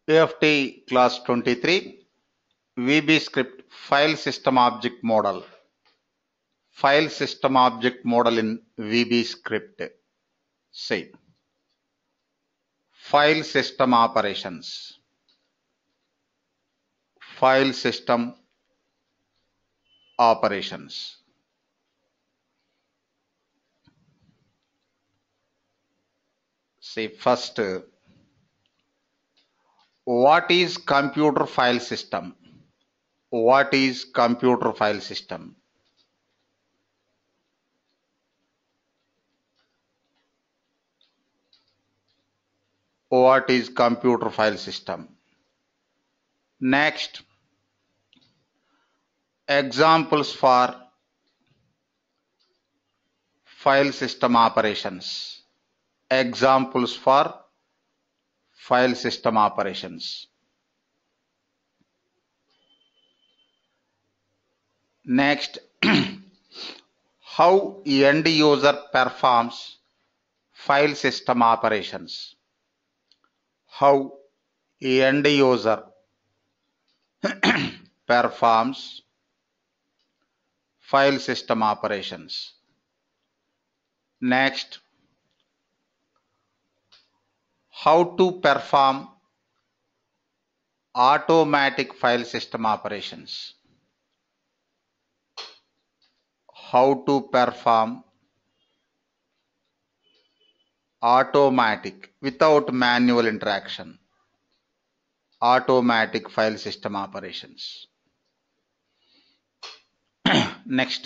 AFT class 23 VBScript FileSystemObject model. FileSystemObject model in VBScript. Say file system operations. File system operations. Say first, what is computer file system? What is computer file system? What is computer file system? Next, examples for file system operations. Examples for file system operations. Next, how end user performs file system operations. How end user performs file system operations. Next, how to perform automatic file system operations. How to perform automatic without manual interaction. Automatic file system operations. Next,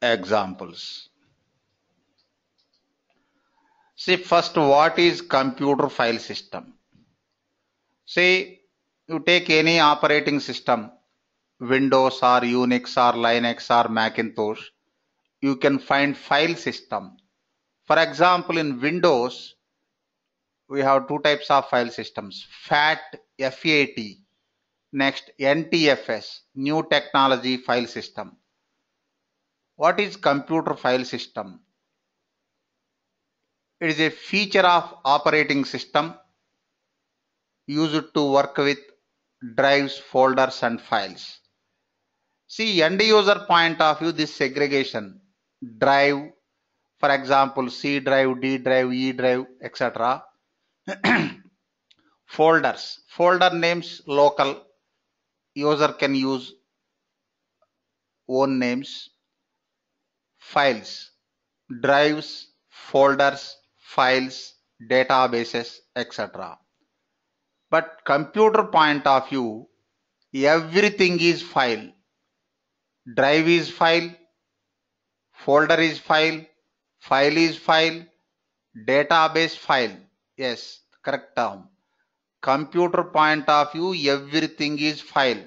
examples. See first, what is computer file system? Say you take any operating system, Windows or Unix or Linux or Macintosh, you can find file system. For example, in Windows, we have two types of file systems, FAT, F-A-T, next NTFS, New Technology File System. What is computer file system? It is a feature of operating system used to work with drives, folders and files. See, end user point of view, this segregation, drive, for example, C drive, D drive, E drive, etc. Folders, folder names local, user can use own names. Files, drives, folders, files, databases, etc. But computer point of view, everything is file. Drive is file, folder is file, file is file, database file. Yes, correct term. Computer point of view, everything is file.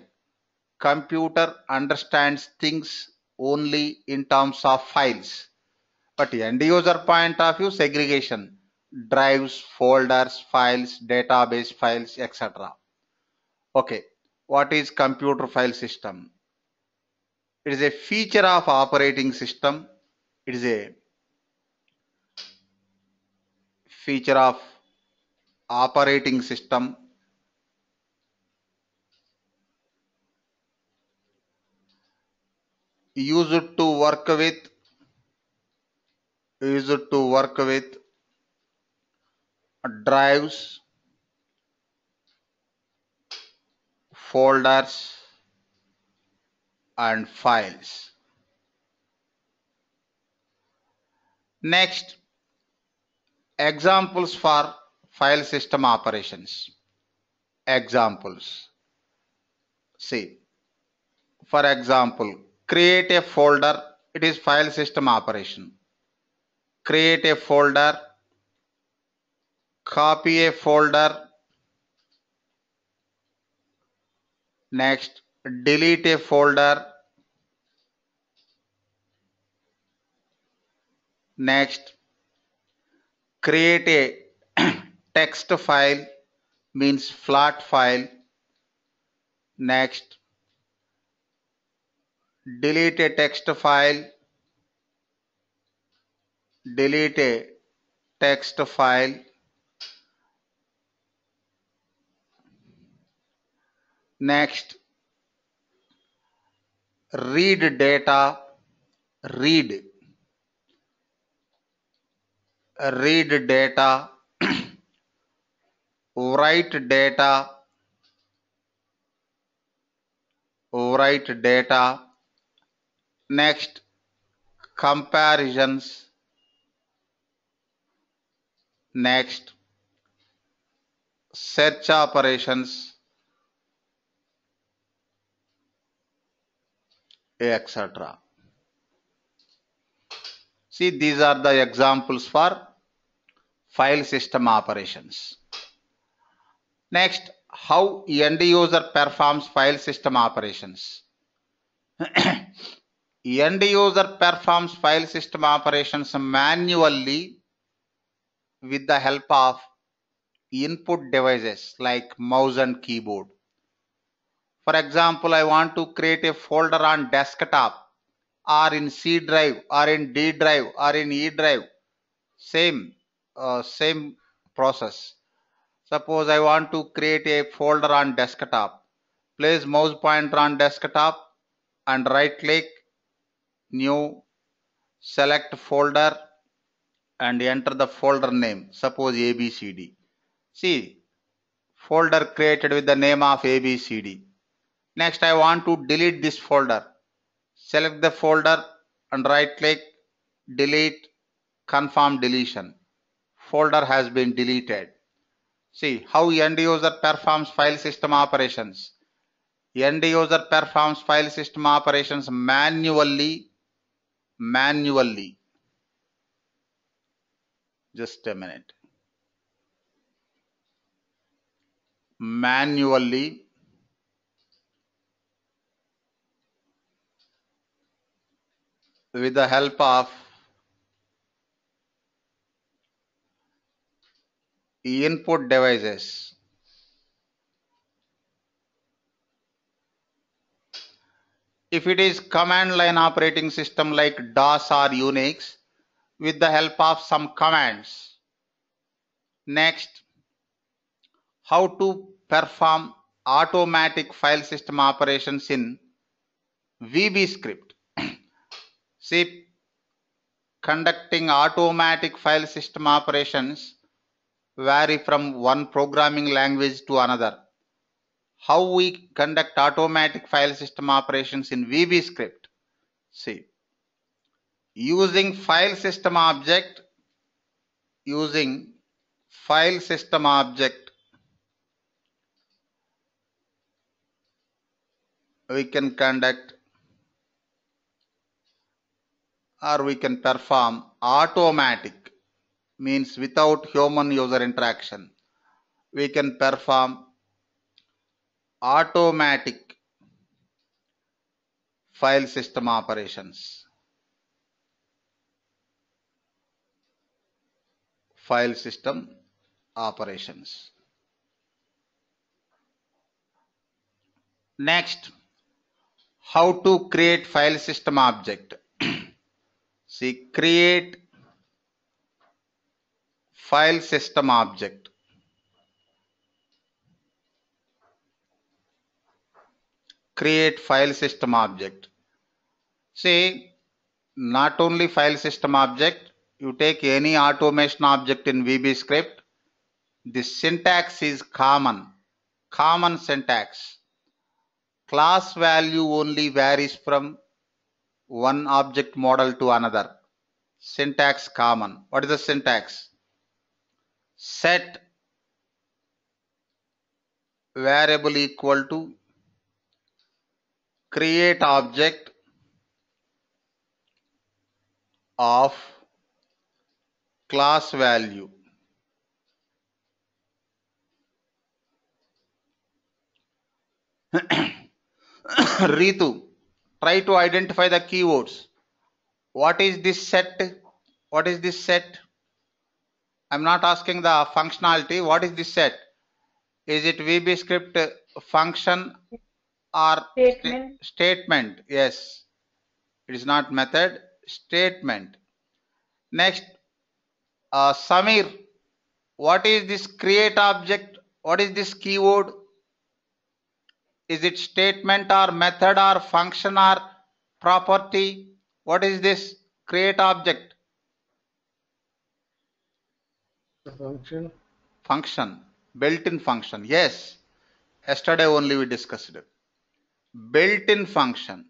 Computer understands things only in terms of files. But end user point of view, segregation. Drives, folders, files, database files, etc. Okay, what is computer file system? It is a feature of operating system. It is a feature of operating system used to work with drives, folders and files. Next, examples for file system operations. Examples. See, for example, create a folder, it is file system operation. Create a folder, copy a folder, next delete a folder, next create a text file, means flat file, next delete a text file, delete a text file, Next, read data, read, read data, write data, write data. Next, comparisons. Next, search operations, etc. See, these are the examples for file system operations. Next, how end user performs file system operations. End user performs file system operations manually with the help of input devices like mouse and keyboard. For example, I want to create a folder on desktop or in C drive or in D drive or in E drive. Same process. Suppose I want to create a folder on desktop. Place mouse pointer on desktop and right click, new, select folder and enter the folder name. Suppose ABCD. See, folder created with the name of ABCD. Next, I want to delete this folder. Select the folder and right click, delete, confirm deletion. Folder has been deleted. See how end user performs file system operations. End user performs file system operations manually. Just a minute. Manually with the help of input devices. If it is command line operating system like DOS or Unix, with the help of some commands. Next, how to perform automatic file system operations in VBScript. See, conducting automatic file system operations vary from one programming language to another. How we conduct automatic file system operations in VBScript? See, using file system object, we can conduct or we can perform automatic, means without human user interaction. We can perform automatic file system operations. File system operations. Next, how to create file system object. See, create file system object. Create file system object. See, not only file system object, you take any automation object in VBScript, the syntax is common syntax. Class value only varies from one object model to another. Syntax common. What is the syntax? Set variable equal to create object of class value. Ritu, try to identify the keywords. What is this set? What is this set? I'm not asking the functionality. What is this set? Is it VBScript function or statement? Yes. It is not method, statement. Next, Samir, what is this create object? What is this keyword? Is it statement or method or function or property? What is this create object? The function. Function. Built-in function. Yes. Yesterday only we discussed it. Built-in function.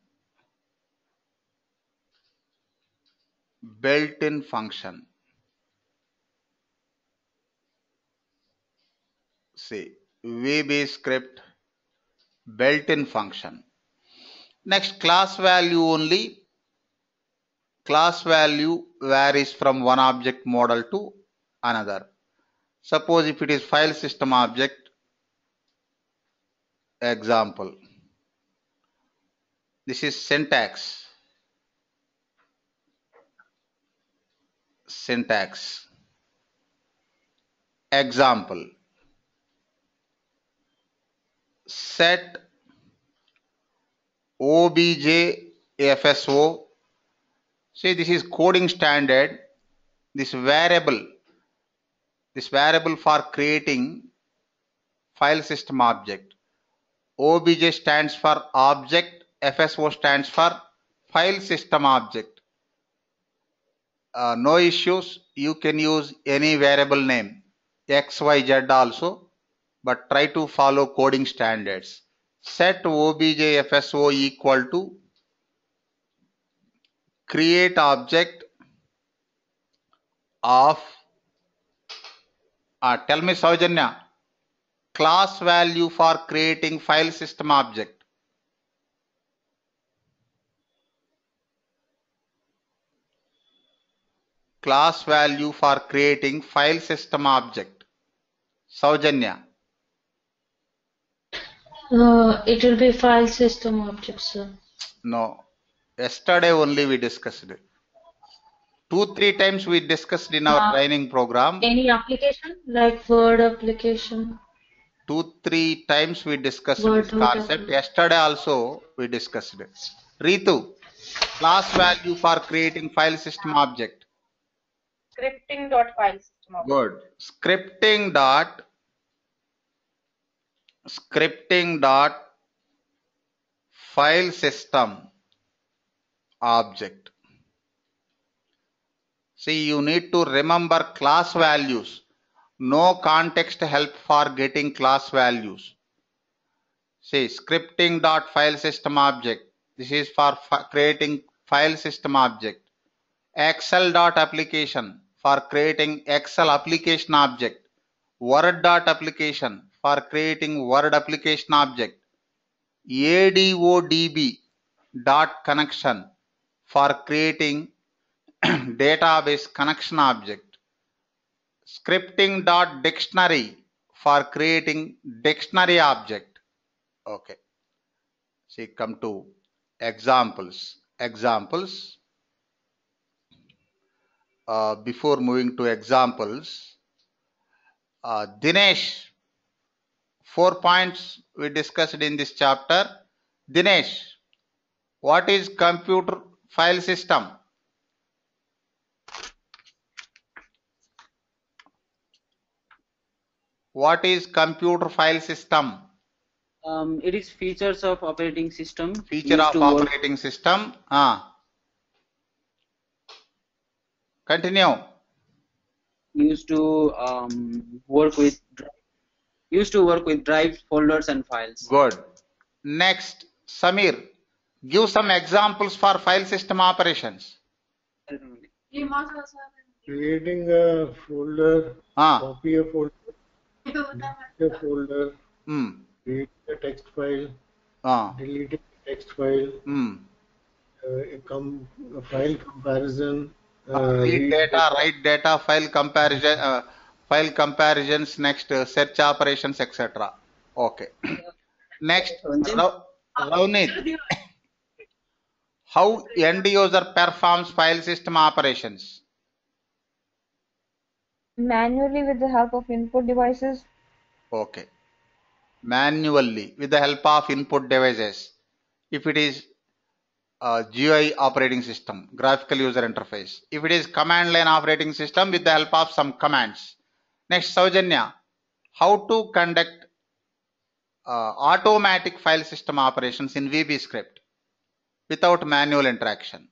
Built-in function. See, VBScript built-in function. Next, class value only. Class value varies from one object model to another. Suppose if it is file system object, example. This is syntax. Syntax. Example. Set obj fso. See, this is coding standard. This variable for creating file system object. Obj stands for object, FSO stands for file system object. No issues, you can use any variable name, XYZ also, but try to follow coding standards. Set obj FSO equal to create object of, tell me Saujanya, class value for creating file system object. Class value for creating file system object. Saujanya. It will be file system object, sir. No. Yesterday only we discussed it. 2-3 times we discussed in our training program. Any application like Word application? 2-3 times we discussed this concept. Yesterday also we discussed it. Ritu, class value for creating file system object. Scripting.filesystemObject. Good. Scripting dot file system object. See, you need to remember class values. No context help for getting class values. See, scripting dot file system object. This is for creating file system object. Excel dot application for creating Excel application object. Word dot application for creating Word application object. ADODB dot connection for creating database connection object. Scripting dot dictionary for creating dictionary object. Okay. See, come to examples. Before moving to examples, Dinesh, 4 points we discussed in this chapter. Dinesh, what is computer file system? What is computer file system? It is features of operating system. Feature of operating system. Continue. Used to work with drives, folders, and files. Good. Next, Samir, give some examples for file system operations. Creating a folder, copy a folder, delete a folder, create a text file, deleting a text file, a file comparison, read data, write data, file comparison, file comparisons, next search operations, etc. Okay. Next, Ravneet, how end user performs file system operations? Manually with the help of input devices. Okay. Manually with the help of input devices. If it is GUI operating system, graphical user interface. If it is command line operating system, with the help of some commands. Next, Saujanya, how to conduct automatic file system operations in VBScript without manual interaction.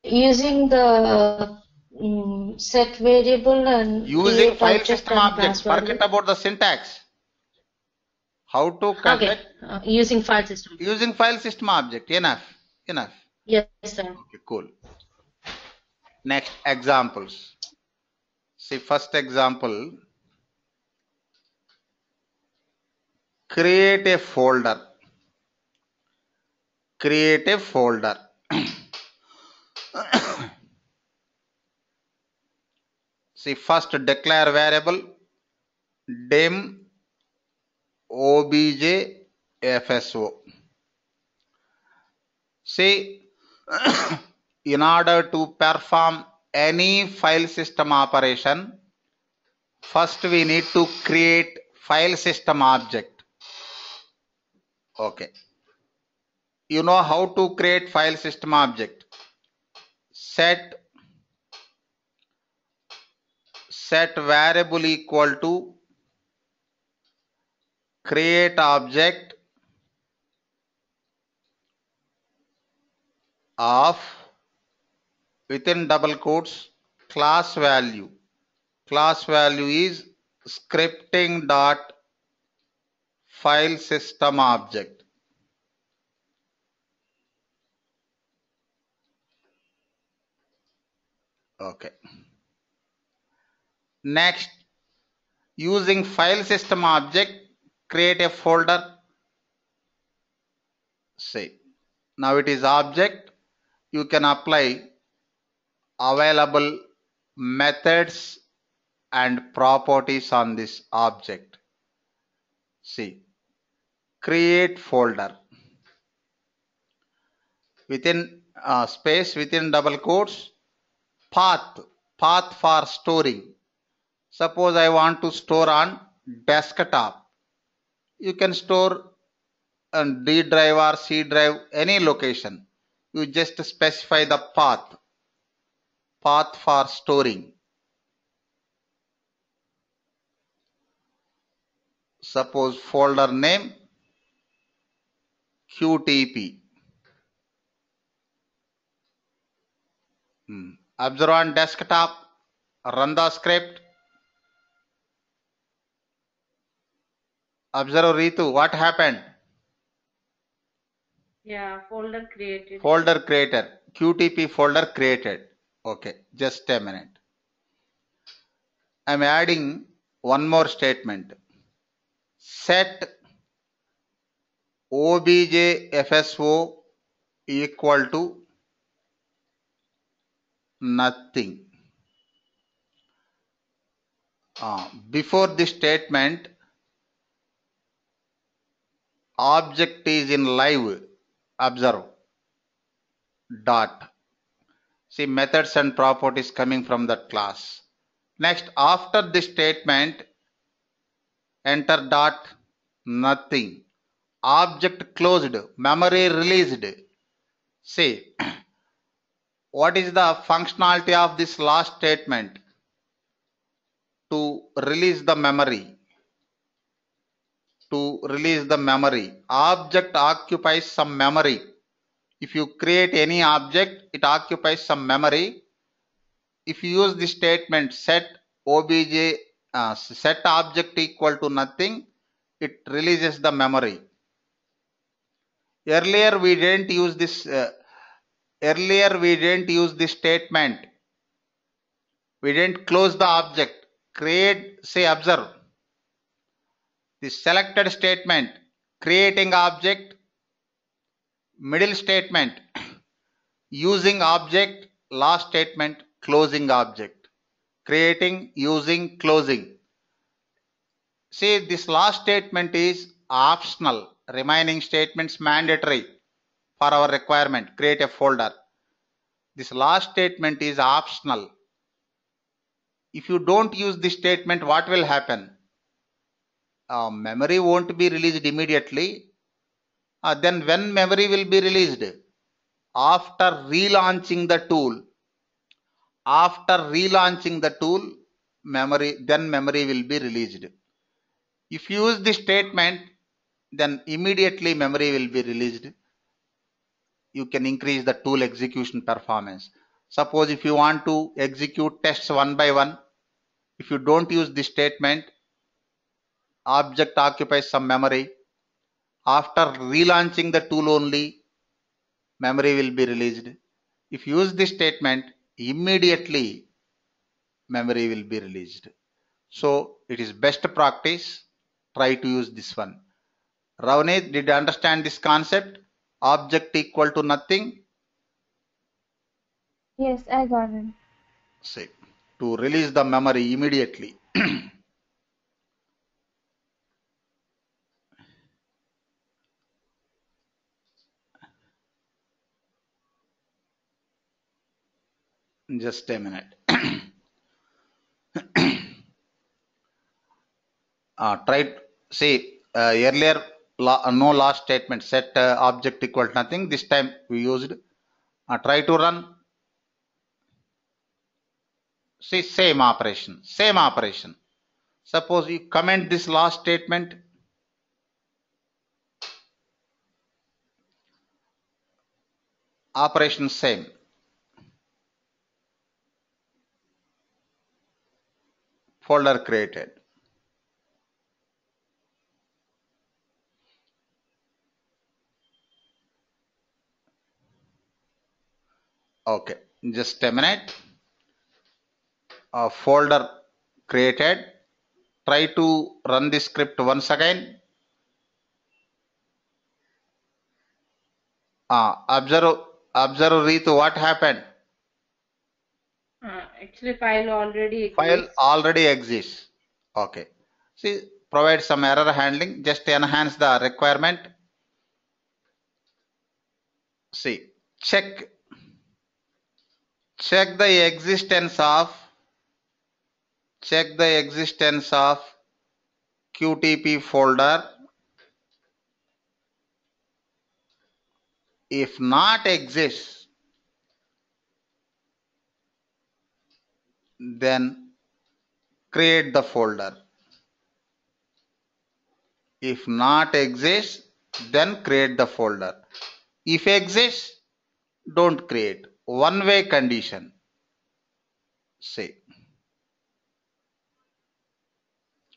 Using the set variable and using file object system and objects. class Forget about the syntax. How to conduct? Okay. Using file system. Using file system object. Enough. Yes, sir. Okay, cool. Next examples. See, first example. Create a folder. Create a folder. See, first declare variable dim obj fso. See, in order to perform any file system operation, first we need to create file system object. Okay. You know how to create file system object. Set variable equal to create object of within double quotes class value. Class value is scripting dot file system object. Okay. Next, using file system object, create a folder. Say, now it is object. You can apply available methods and properties on this object. See, create folder. Within space, within double quotes, path for storing. Suppose I want to store on desktop. You can store on D drive or C drive, any location. You just specify the path for storing. Suppose folder name QTP. Observe on desktop, run the script. Observe Ritu, what happened? Yeah, folder created. Folder created. QTP folder created. Okay, just a minute. I'm adding one more statement. Set obj fso equal to nothing. Before this statement, object is in live. Observe. Dot. See, methods and properties coming from that class. Next, after this statement, enter dot nothing. Object closed. Memory released. See, what is the functionality of this last statement? To release the memory. Object occupies some memory. If you create any object, it occupies some memory. If you use this statement set obj set object equal to nothing, it releases the memory. Earlier we didn't use this statement. We didn't close the object. Create, say, observe. The selected statement, creating object, middle statement, using object, last statement, closing object. Creating, using, closing. See, this last statement is optional. Remaining statements mandatory for our requirement. Create a folder. This last statement is optional. If you don't use this statement, what will happen? Memory won't be released immediately. Then when memory will be released? After relaunching the tool. then memory will be released. If you use this statement, then immediately memory will be released. You can increase the tool execution performance. Suppose if you want to execute tests one by one, if you don't use this statement, object occupies some memory. After relaunching the tool only, memory will be released. If you use this statement, immediately memory will be released. So it is best practice. Try to use this one. Ravneet, did you understand this concept? Object equal to nothing. Yes, I got it. Say, to release the memory immediately. Just a minute. Try, see, earlier no last statement, set object equal to nothing. This time we used. Try to run. See, same operation. Suppose you comment this last statement. Operation same. Folder created. Okay, just a minute. Folder created. Try to run this script once again. Observe Ritu, what happened? Actually, file already exists. Okay. See, provide some error handling. Just enhance the requirement. See, check the existence of QTP folder. If not exists, then create the folder. If not exists, then create the folder. If exists, don't create. One-way condition. Say,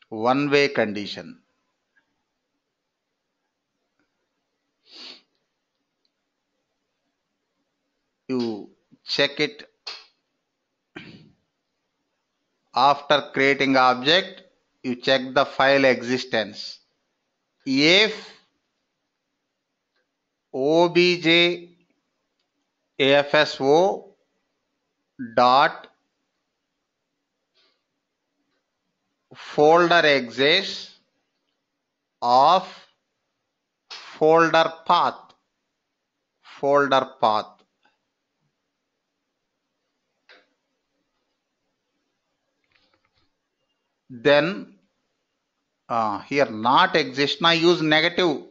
one-way condition. You check it after creating object. You check the file existence. If obj afso dot folder exists of folder path. Then here not exist. Now use negative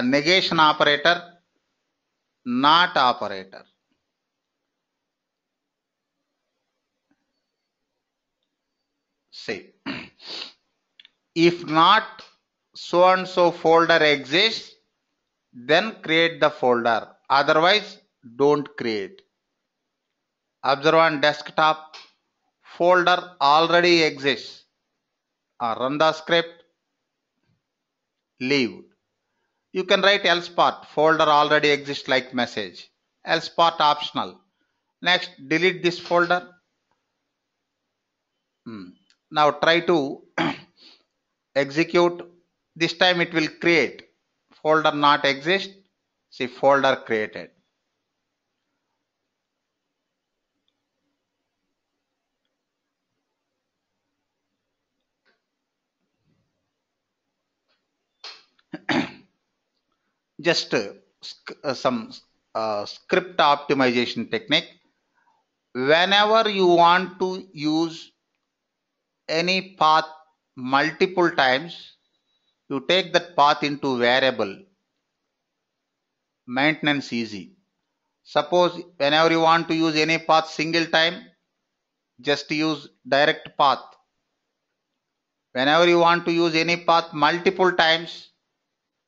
negation operator, not operator. Say, if not so and so folder exists, then create the folder. Otherwise, don't create. Observe on desktop, folder already exists. Run the script, leave. You can write else part, folder already exists like message. Else part optional. Next, delete this folder. Now try to execute. This time it will create. Folder not exist. See, folder created. Just some script optimization technique. Whenever you want to use any path multiple times, you take that path into variable. Maintenance easy. Suppose whenever you want to use any path single time, just use direct path Whenever you want to use any path multiple times,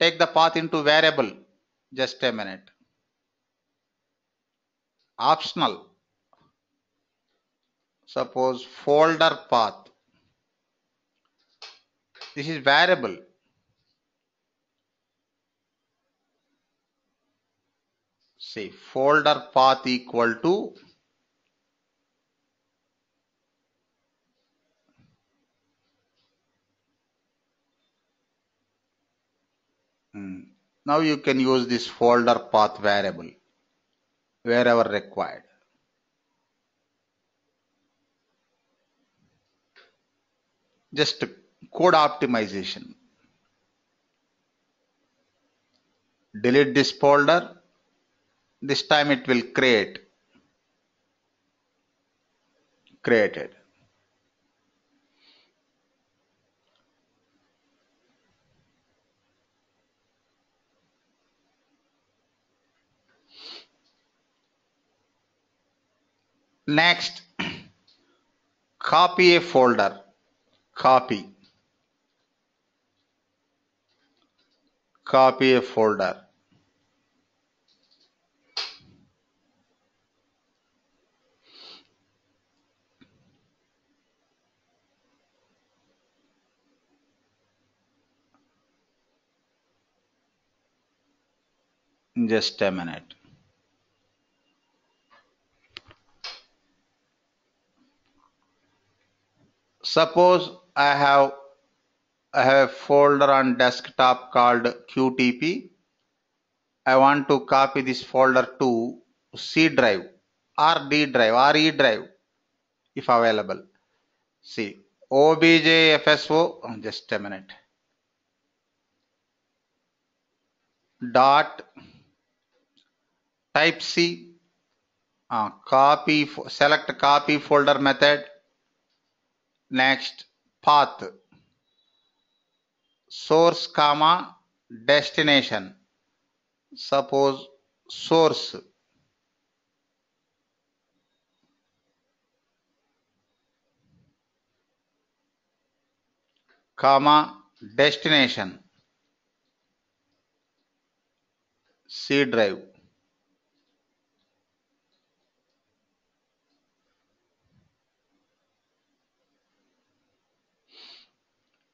take the path into variable. Just a minute. Optional. Suppose folder path. This is variable. Say folder path equal to now you can use this folder path variable wherever required. Just code optimization. Delete this folder. This time it will created. Next, copy a folder. Copy a folder. Just a minute. Suppose I have a folder on desktop called QTP. I want to copy this folder to C drive or D drive or E drive if available. See, objfso, just a minute. Dot type C, copy, select copy folder method. Next, path, source comma destination. Suppose source comma destination C drive.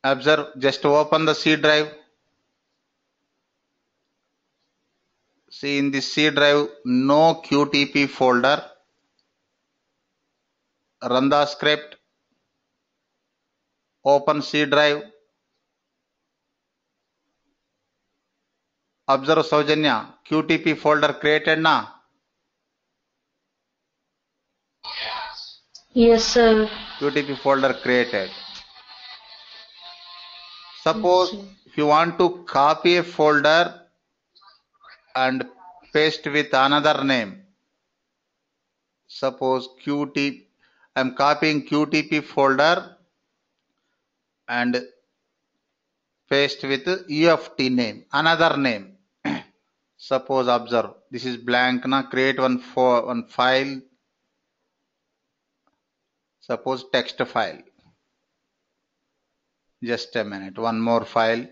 Observe, just open the C drive. See, in this C drive, no QTP folder. Run the script. Open C drive. Observe, Saujanya, QTP folder created na? Yes, sir. QTP folder created. Suppose if you want to copy a folder and paste with another name. Suppose QTP, I am copying QTP folder and paste with UFT name, another name. Suppose observe, this is blank na, create one file. Suppose text file. Just a minute, one more file.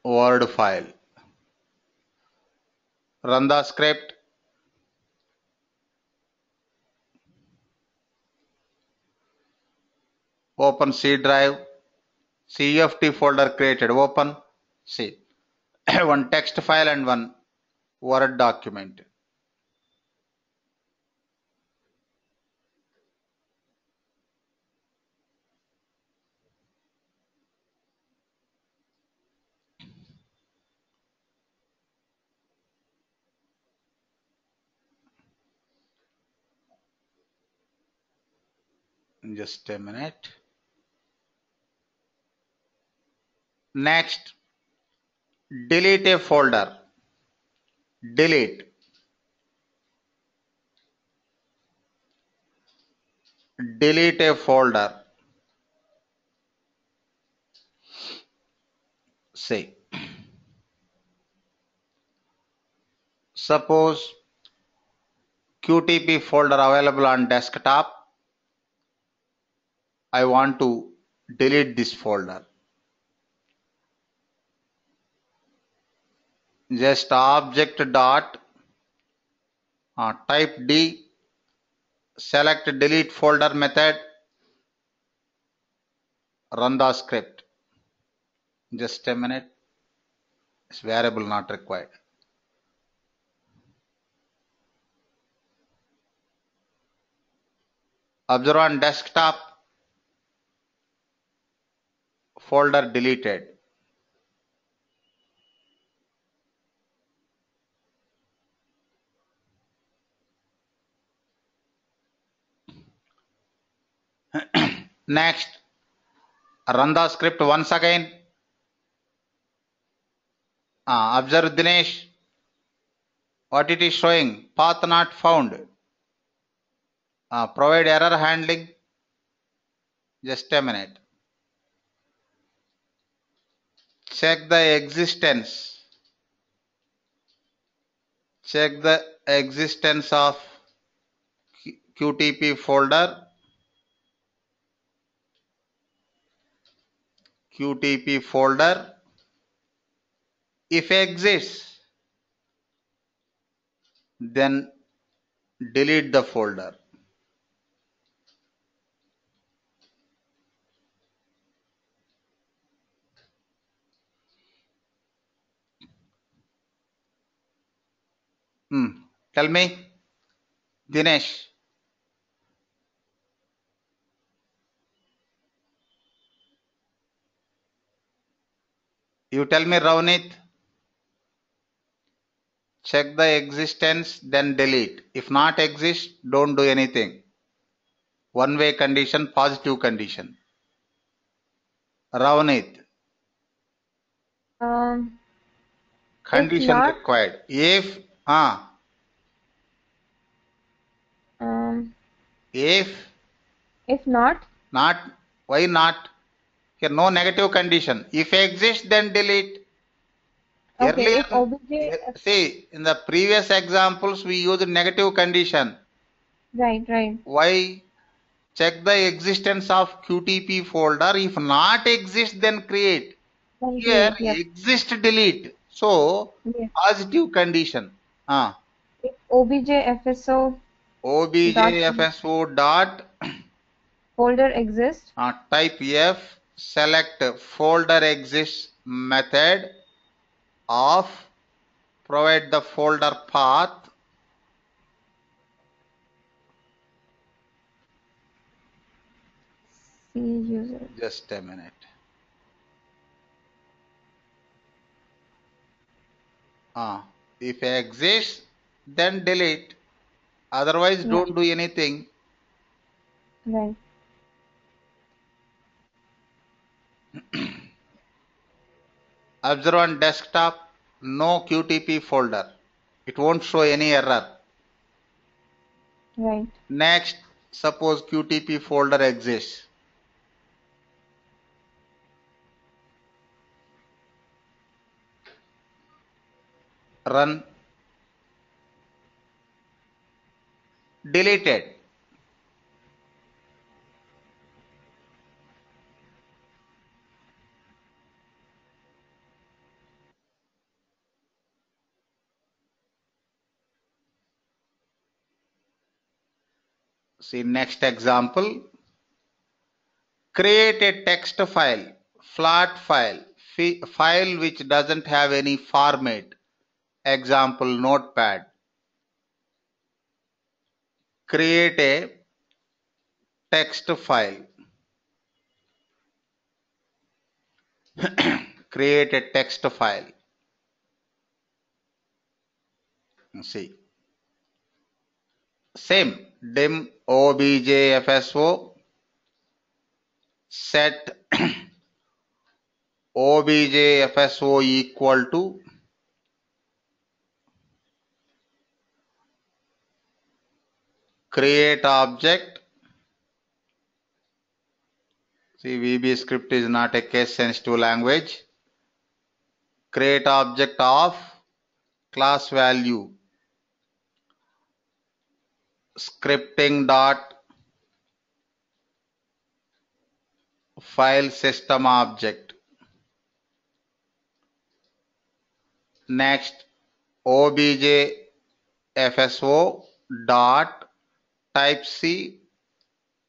Word file. Run the script. Open C drive. CFT folder created. Open. See. One text file and one Word document. Just a minute. Next, delete a folder. Delete. Delete a folder. Say. Suppose QTP folder available on desktop. I want to delete this folder. Just object dot type D, select delete folder method, run the script. Just a minute. It's variable not required. Observe on desktop, folder deleted. Next, run the script once again. Observe Dinesh, what it is showing, path not found. Provide error handling. Just a minute. Check the existence. Check the existence of QTP folder. QTP folder. If exists, then delete the folder. Tell me, Dinesh. You tell me, Ravnit. Check the existence, then delete. If not exist, don't do anything. One-way condition, positive condition. Ravnit. Condition not, required. If not, why not? Here no negative condition. If exist, then delete. okay, Earlier, if obj, see, in the previous examples, we used negative condition. Right. Why? Check the existence of QTP folder. If not exist, then create. Here, exist, delete. So, positive condition. If objfso dot folder exists. Type F, select folder exists method of, provide the folder path. C user. Just a minute. If exists, then delete. Otherwise, don't do anything. Right. Observe on desktop, no QTP folder. It won't show any error. Right. Next, suppose QTP folder exists. Run. Deleted. See next example. Create a text file, flat file, file which doesn't have any format. Example notepad. Create a text file. Create a text file. See. Same. Dim objfso. Set objfso equal to create object. See, VBScript is not a case sensitive language. Create object of class value scripting dot file system object. Next, obj fso dot type C,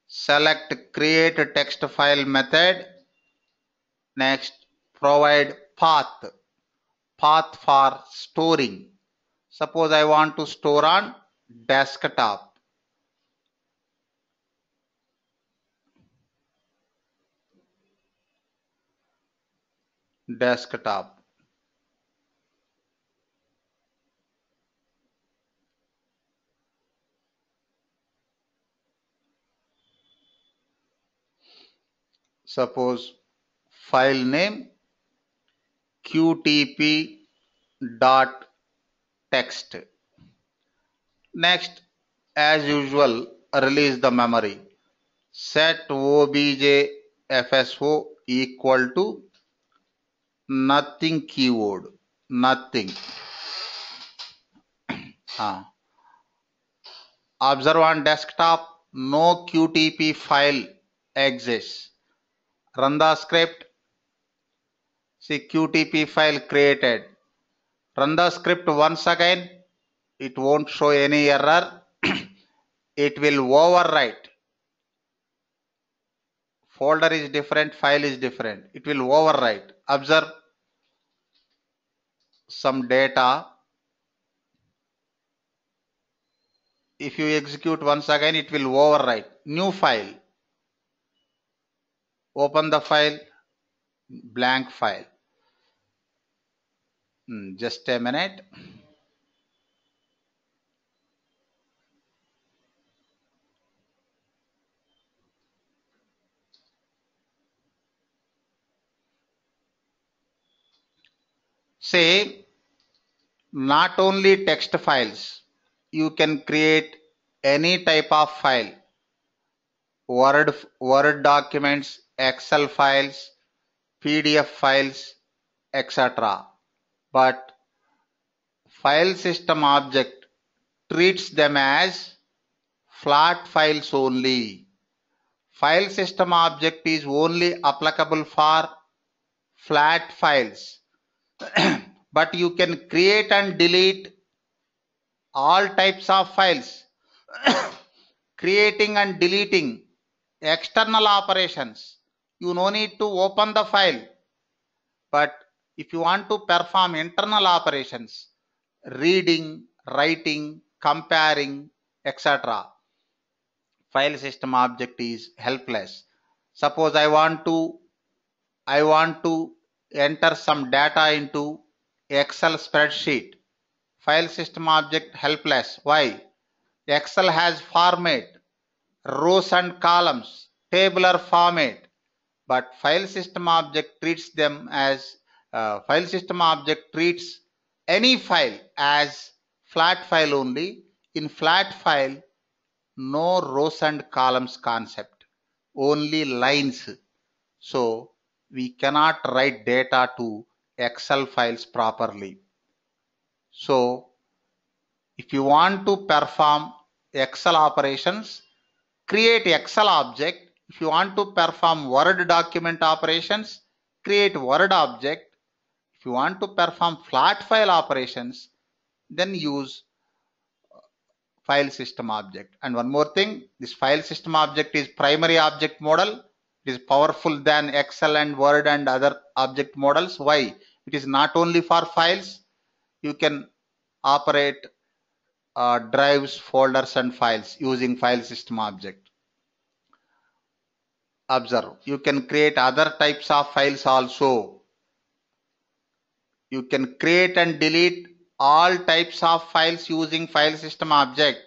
select create text file method. Next, provide path for storing. Suppose I want to store on desktop. Suppose file name qtp.text. Next, as usual, release the memory. Set obj fso equal to nothing keyword, nothing. Observe on desktop, no qtp file exists. Run the script. See qtp file created. Run the script once again. It won't show any error. It will overwrite. Folder is different, file is different. It will overwrite. Observe some data. If you execute once again, it will overwrite. New file. Open the file. Blank file. Just a minute. Say, not only text files, you can create any type of file. Word documents, Excel files, PDF files, etc. But file system object treats them as flat files only. File system object is only applicable for flat files. But you can create and delete all types of files. Creating and deleting external operations. You no need to open the file. But if you want to perform internal operations, reading, writing, comparing, etc., file system object is helpless. Suppose I want to enter some data into Excel spreadsheet. File system object helpless. Why? Excel has format, rows and columns, tabular format, but file system object treats them as any file as flat file only. In flat file, no rows and columns concept, only lines. So we cannot write data to Excel files properly. So if you want to perform Excel operations, create Excel object. If you want to perform Word document operations, create Word object. If you want to perform flat file operations, then use file system object. And one more thing, this file system object is primary object model. It is powerful than Excel and Word and other object models. Why? It is not only for files. You can operate drives, folders and files using file system object. Observe, you can create other types of files also. You can create and delete all types of files using file system object,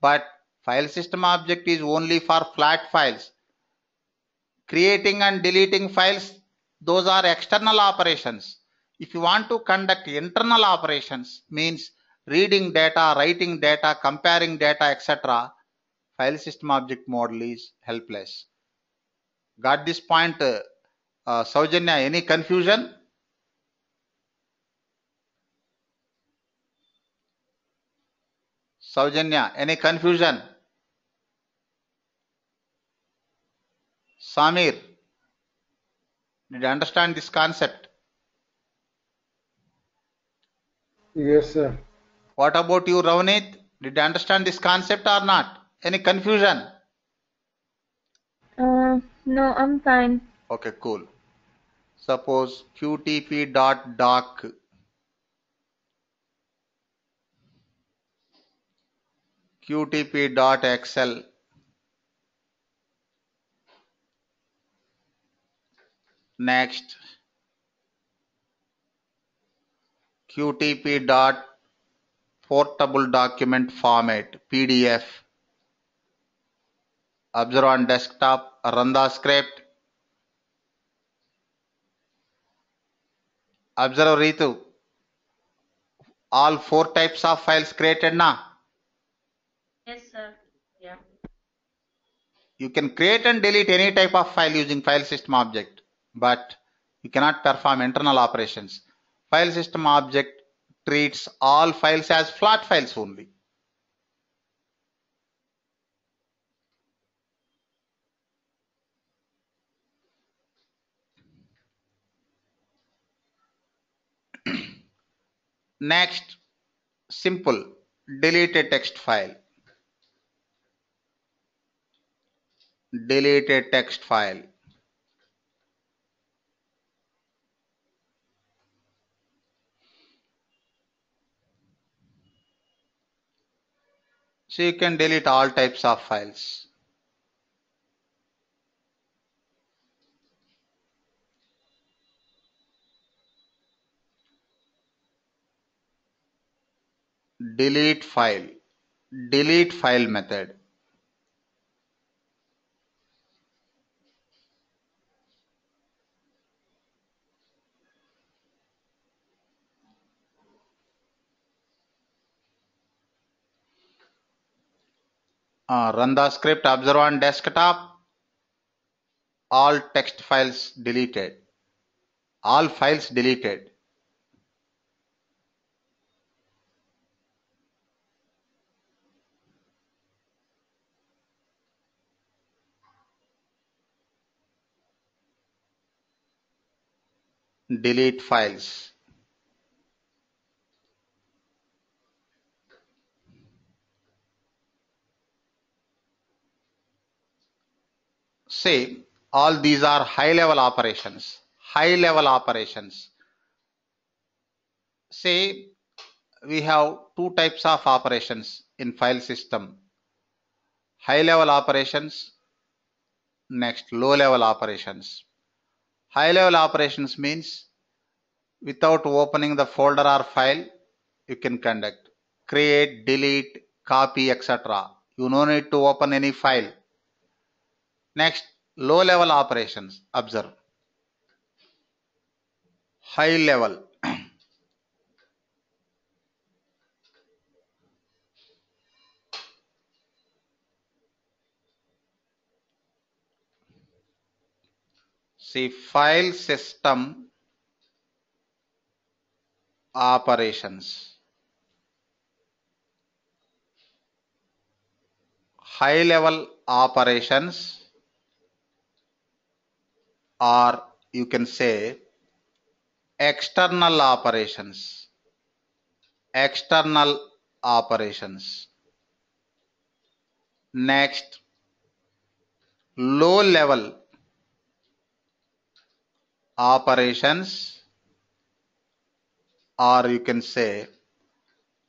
but file system object is only for flat files. Creating and deleting files, those are external operations. If you want to conduct internal operations, means reading data, writing data, comparing data, etc., file system object model is helpless. Got this point, Saujanya? Any confusion? Saujanya, any confusion? Samir? Did you understand this concept? Yes, sir. What about you, Ravneet? Did you understand this concept or not? Any confusion? No, I'm fine. Okay, cool. Suppose qtp.doc qtp.xl next qtp.portable document format PDF. Observe on desktop, run the script. Observe Ritu. All 4 types of files created now. Yes, sir. Yeah. You can create and delete any type of file using file system object, but you cannot perform internal operations. File system object treats all files as flat files only. Next, simple, delete a text file. Delete a text file. So you can delete all types of files. Delete file. Delete file method. Run the script, observe on desktop. All text files deleted. All files deleted. Delete files. Say all these are high level operations. High level operations. Say we have 2 types of operations in file system. High level operations, next low level operations. High level operations means without opening the folder or file, you can conduct create, delete, copy, etc. You no need to open any file. Next, low level operations. Observe. High level. See, file system operations. High level operations, or you can say external operations. External operations. Next, low level operations, or you can say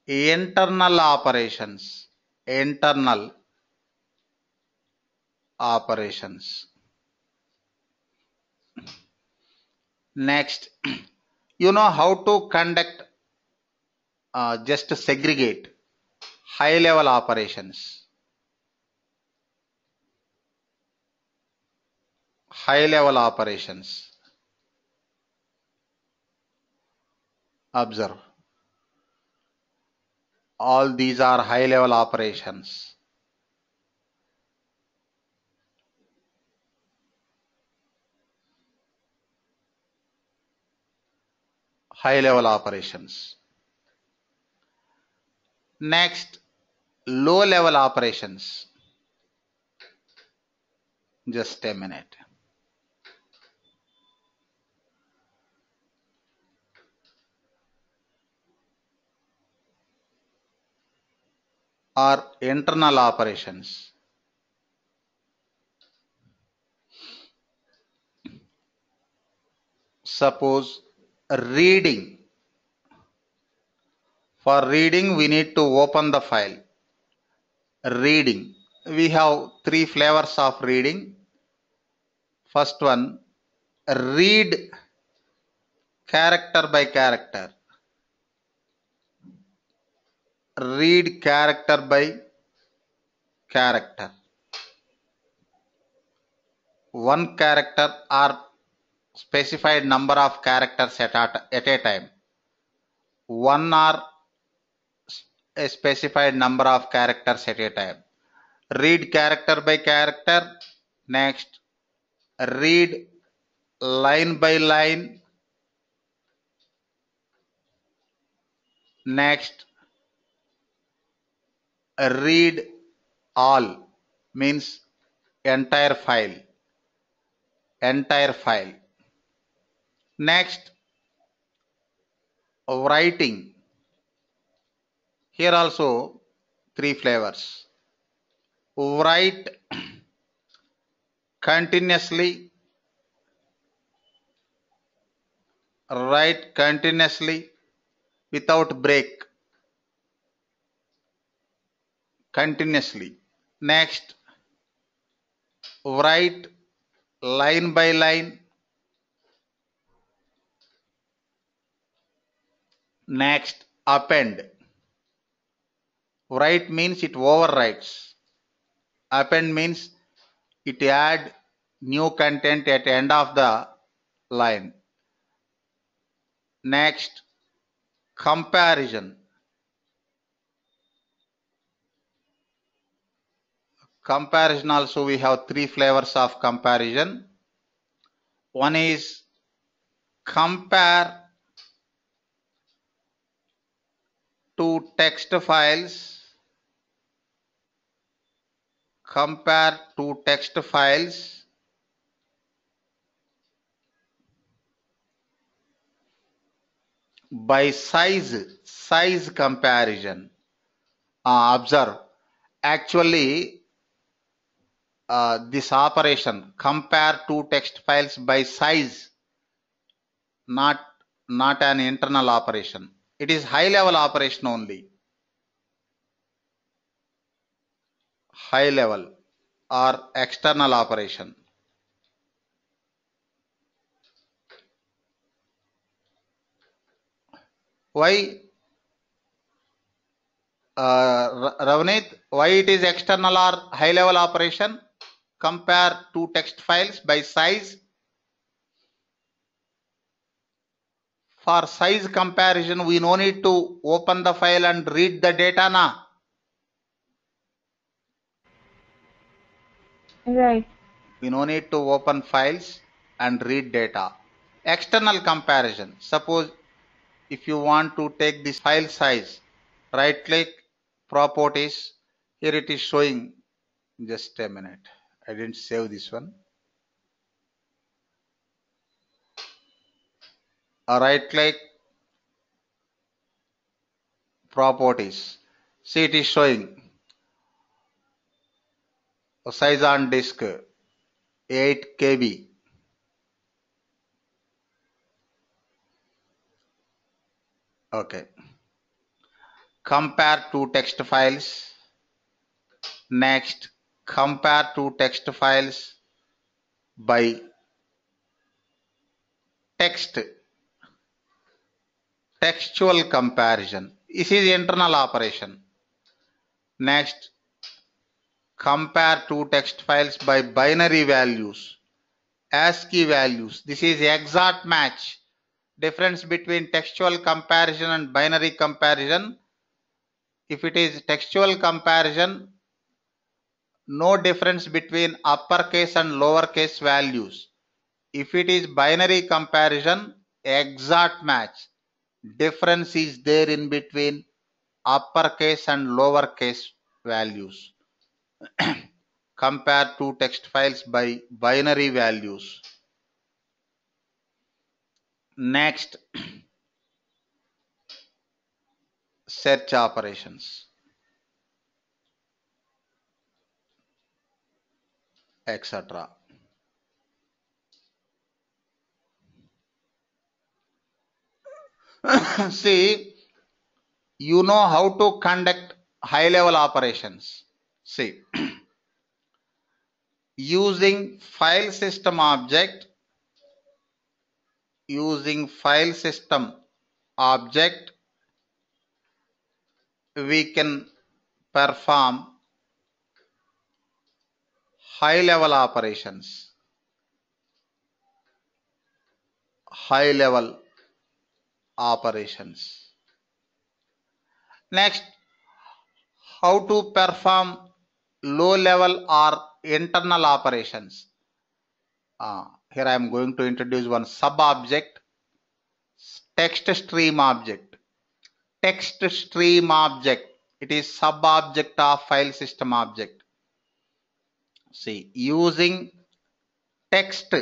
internal operations. Internal operations. Next, you know how to conduct just segregate high level operations. High level operations. Observe. All these are high level operations. High level operations. Next, low level operations. Just a minute. are internal operations. Suppose reading. For reading, we need to open the file. Reading. We have three flavors of reading. First one, read character by character. Read character by character. One character or specified number of characters at a time. One or a specified number of characters at a time. Read character by character. Next, read line by line. Next, read all means entire file. Entire file. Next, writing. Here also three flavors. Write continuously. Write continuously without break. Continuously. Next, write line by line. Next, append. Write means it overwrites. Append means it add new content at end of the line. Next, comparison. Comparison also we have three flavors of comparison. One is compare to text files. Compare to text files. By size comparison. Observe, actually this operation compare two text files by size, not an internal operation. It is high level operation only. High level or external operation. Why, Ravneet, why it is external or high level operation? Compare two text files by size. For size comparison, we no need to open the file and read the data now. Right. We no need to open files and read data. External comparison. Suppose if you want to take this file size, right click, properties. Here it is showing. Just a minute. I didn't save this one. Right click, properties. See, it is showing size on disk 8 KB. Okay. Compare two text files. Next, compare two text files by textual comparison. This is internal operation. Next, compare two text files by binary values, ASCII values. This is exact match. Difference between textual comparison and binary comparison. If it is textual comparison, no difference between uppercase and lowercase values. If it is binary comparison, exact match. Difference is there in between uppercase and lowercase values. Compare two text files by binary values. Next, search operations. etc. See, you know how to conduct high level operations. See, using file system object, we can perform high level operations. Next, how to perform low level or internal operations. Here I am going to introduce one sub object, text stream object. Text stream object, it is sub object of file system object. See, using text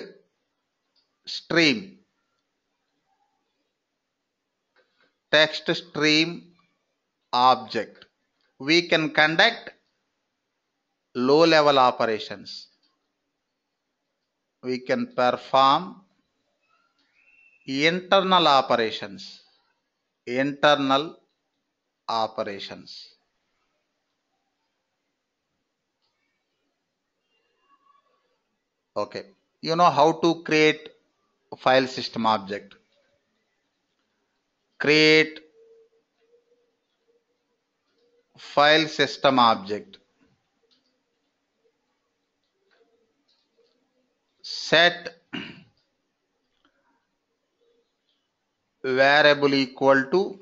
stream object, we can conduct low level operations. We can perform internal operations. Okay, you know how to create file system object. Create file system object. Set variable equal to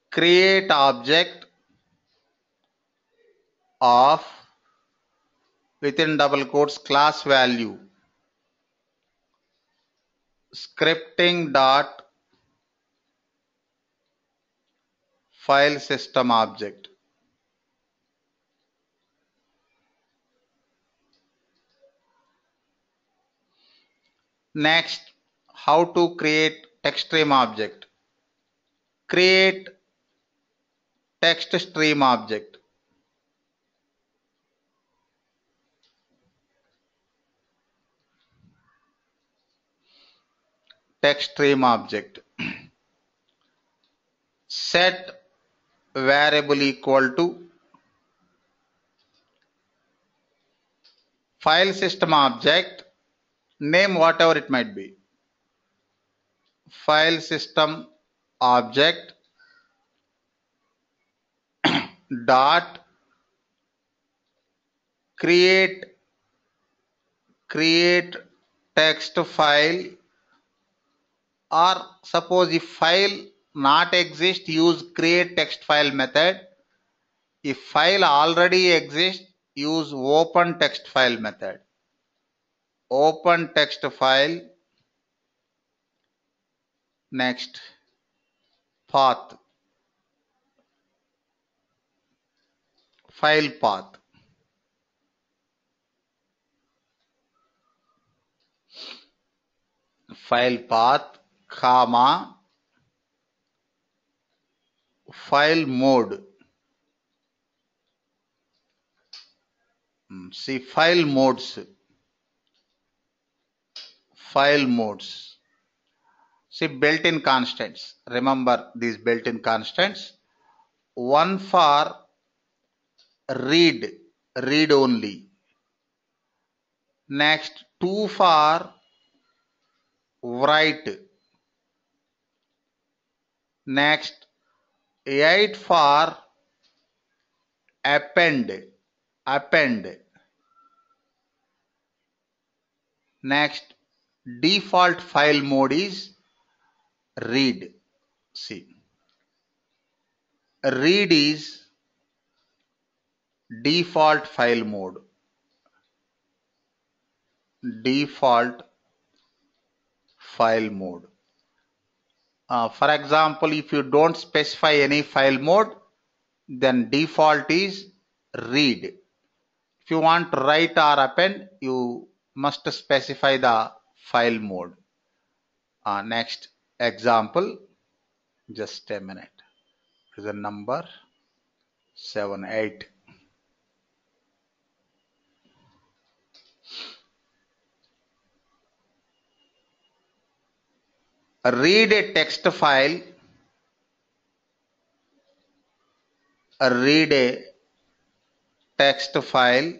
create object of within double quotes class value scripting dot file system object. Next, how to create text stream object. Create text stream object. Text stream object. Set variable equal to file system object, name whatever it might be. File system object dot create text file, or suppose if file not exist, use create text file method. If file already exists, use open text file method. Open text file. Next, path, file path. File path, comma, file mode. See, file modes. See, built-in constants. Remember these built-in constants. One for read only. Next, two for write. Next, 8 for append. Next, default file mode is read. See, read is default file mode. For example, if you don't specify any file mode, then default is read. If you want to write or append, you must specify the file mode. Next example, just a minute. Is the number 7, 8. read a text file, read a text file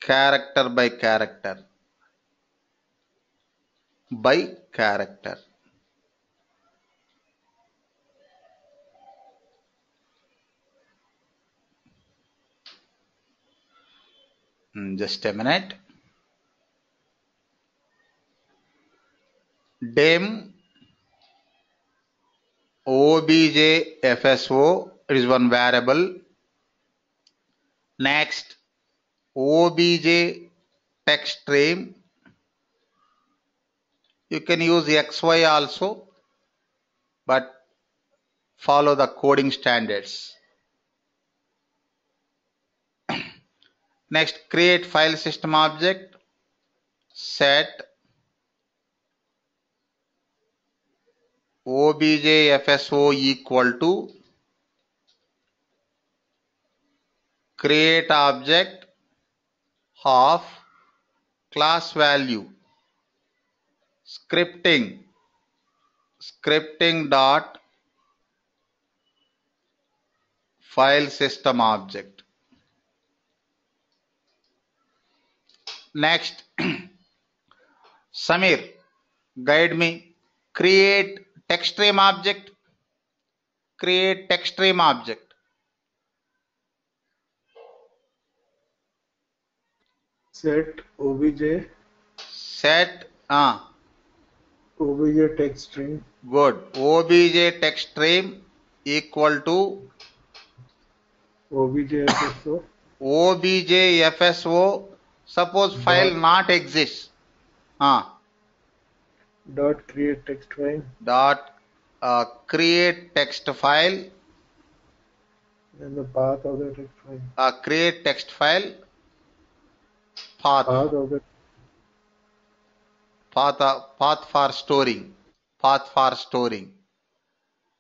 character by character by character. Just a minute. Dim obj fso, it is one variable. Next, obj text stream. You can use xy also, but follow the coding standards. Next, create file system object, set obj fso equal to create object of class value scripting dot file system object. Next, Samir, guide me. Create text stream object. Create text stream object. Set obj. Set obj text string. Good. Obj text stream equal to obj fso. obj fso. Suppose file not exists. Dot create text file. Dot create text file. And the path of the text file. Create text file. Path for storing. Path for storing.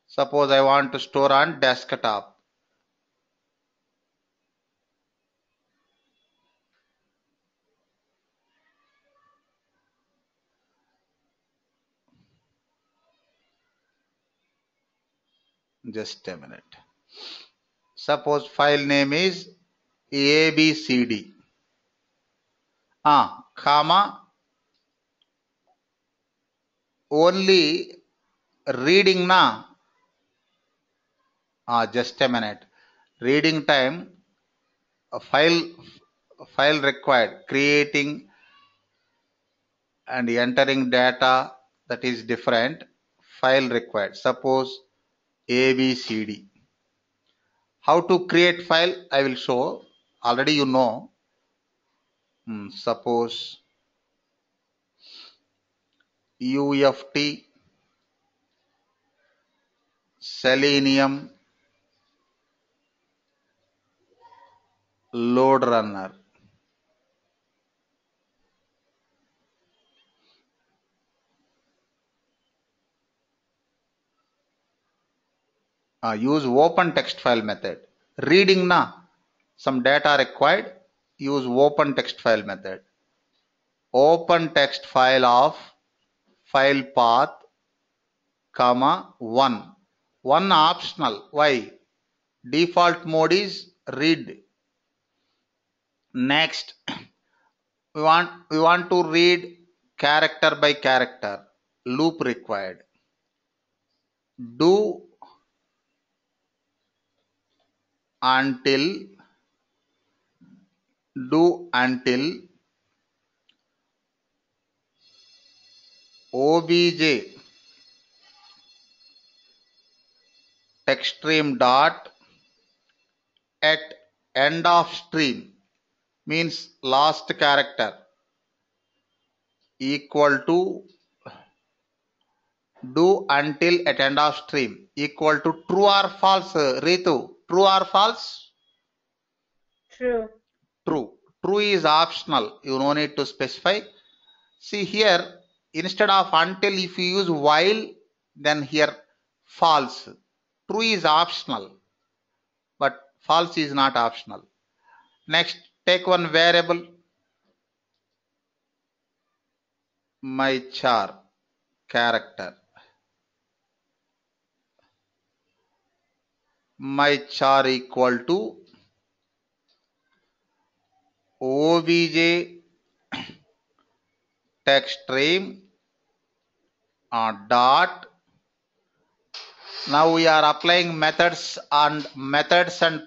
Suppose I want to store on desktop. Just a minute. Suppose file name is abcd. Comma. Only reading na. Just a minute. Reading time. A file required. Creating and entering data, that is different. File required. Suppose abcd. How to create file I will show. Already you know. Suppose uft selenium load runner. Use open text file method. Reading na some data required, use open text file method. Open text file of file path, comma 1. 1 optional. Why? Default mode is read. Next, we want to read character by character. Loop required. Do until obj text stream dot at end of stream, means last character, equal to do until at end of stream equal to true or false. Ritu, true or false? True. True is optional. You no need to specify. See here, instead of until, if you use while, then here false. True is optional, but false is not optional. Next, take one variable, my char. character. My char equal to obj text stream dot. Now we are applying methods and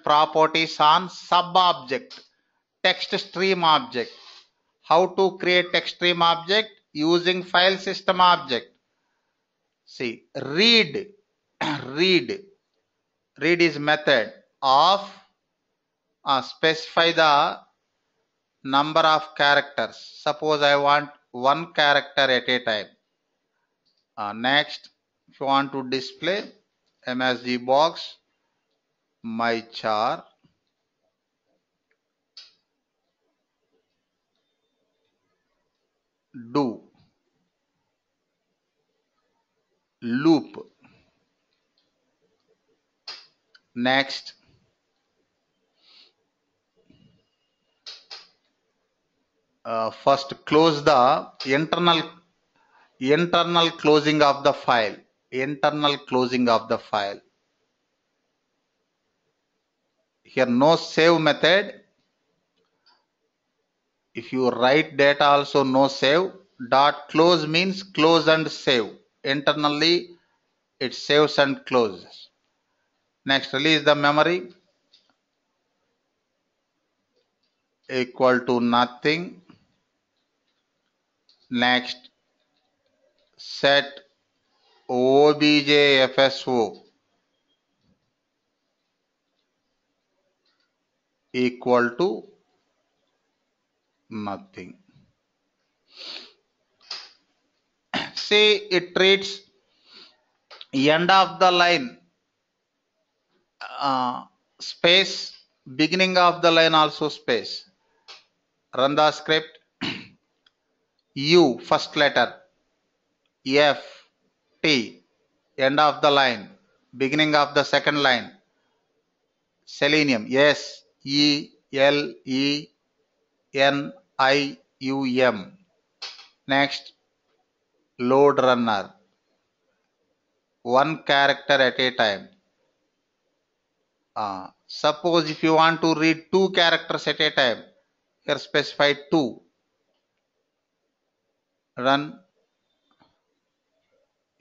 properties on sub-object text stream object. How to create text stream object using file system object? See, read is method of specify the number of characters. Suppose I want one character at a time. Next, if you want to display MSG box, my char, do loop. Next, first close the internal closing of the file. Here no save method. If you write data also no save. Dot close means close and save. Internally it saves and closes. Next, release the memory equal to nothing. Next, set objfso equal to nothing. See, it treats end of the line space, beginning of the line also space. Run the script. U first letter, F T end of the line, beginning of the second line, selenium, S E L E N I U M. Next, load runner, one character at a time. Suppose if you want to read two characters at a time, here specify 2. Run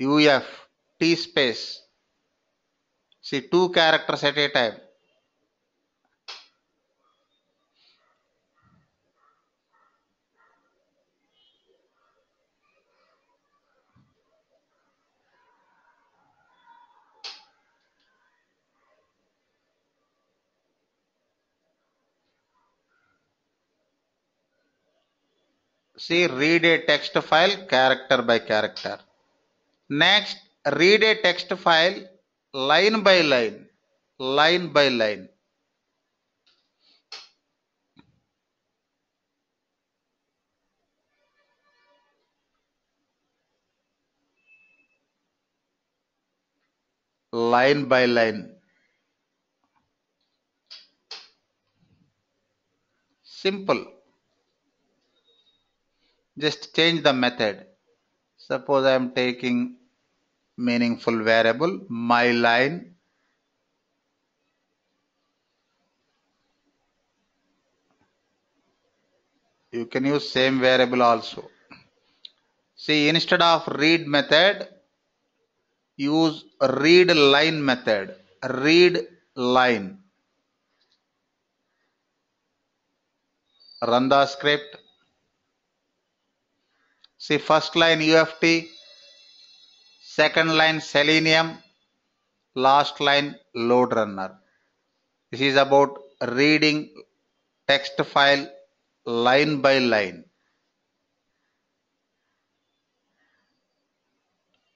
UF T space. See, 2 characters at a time. See, read a text file character by character. Next, read a text file line by line. Line by line. Line by line. Simple. Just change the method. Suppose I am taking meaningful variable, my line. You can use same variable also. See, instead of read method, use read line method. Read line. Run the script. See, first line UFT, second line selenium, last line load runner. This is about reading text file line by line.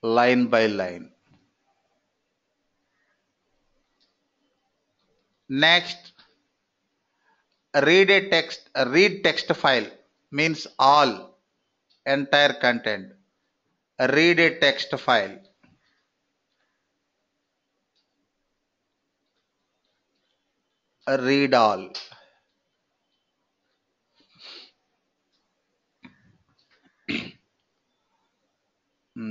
Line by line. Next, read text file means all, entire content. Read a text file. Read all.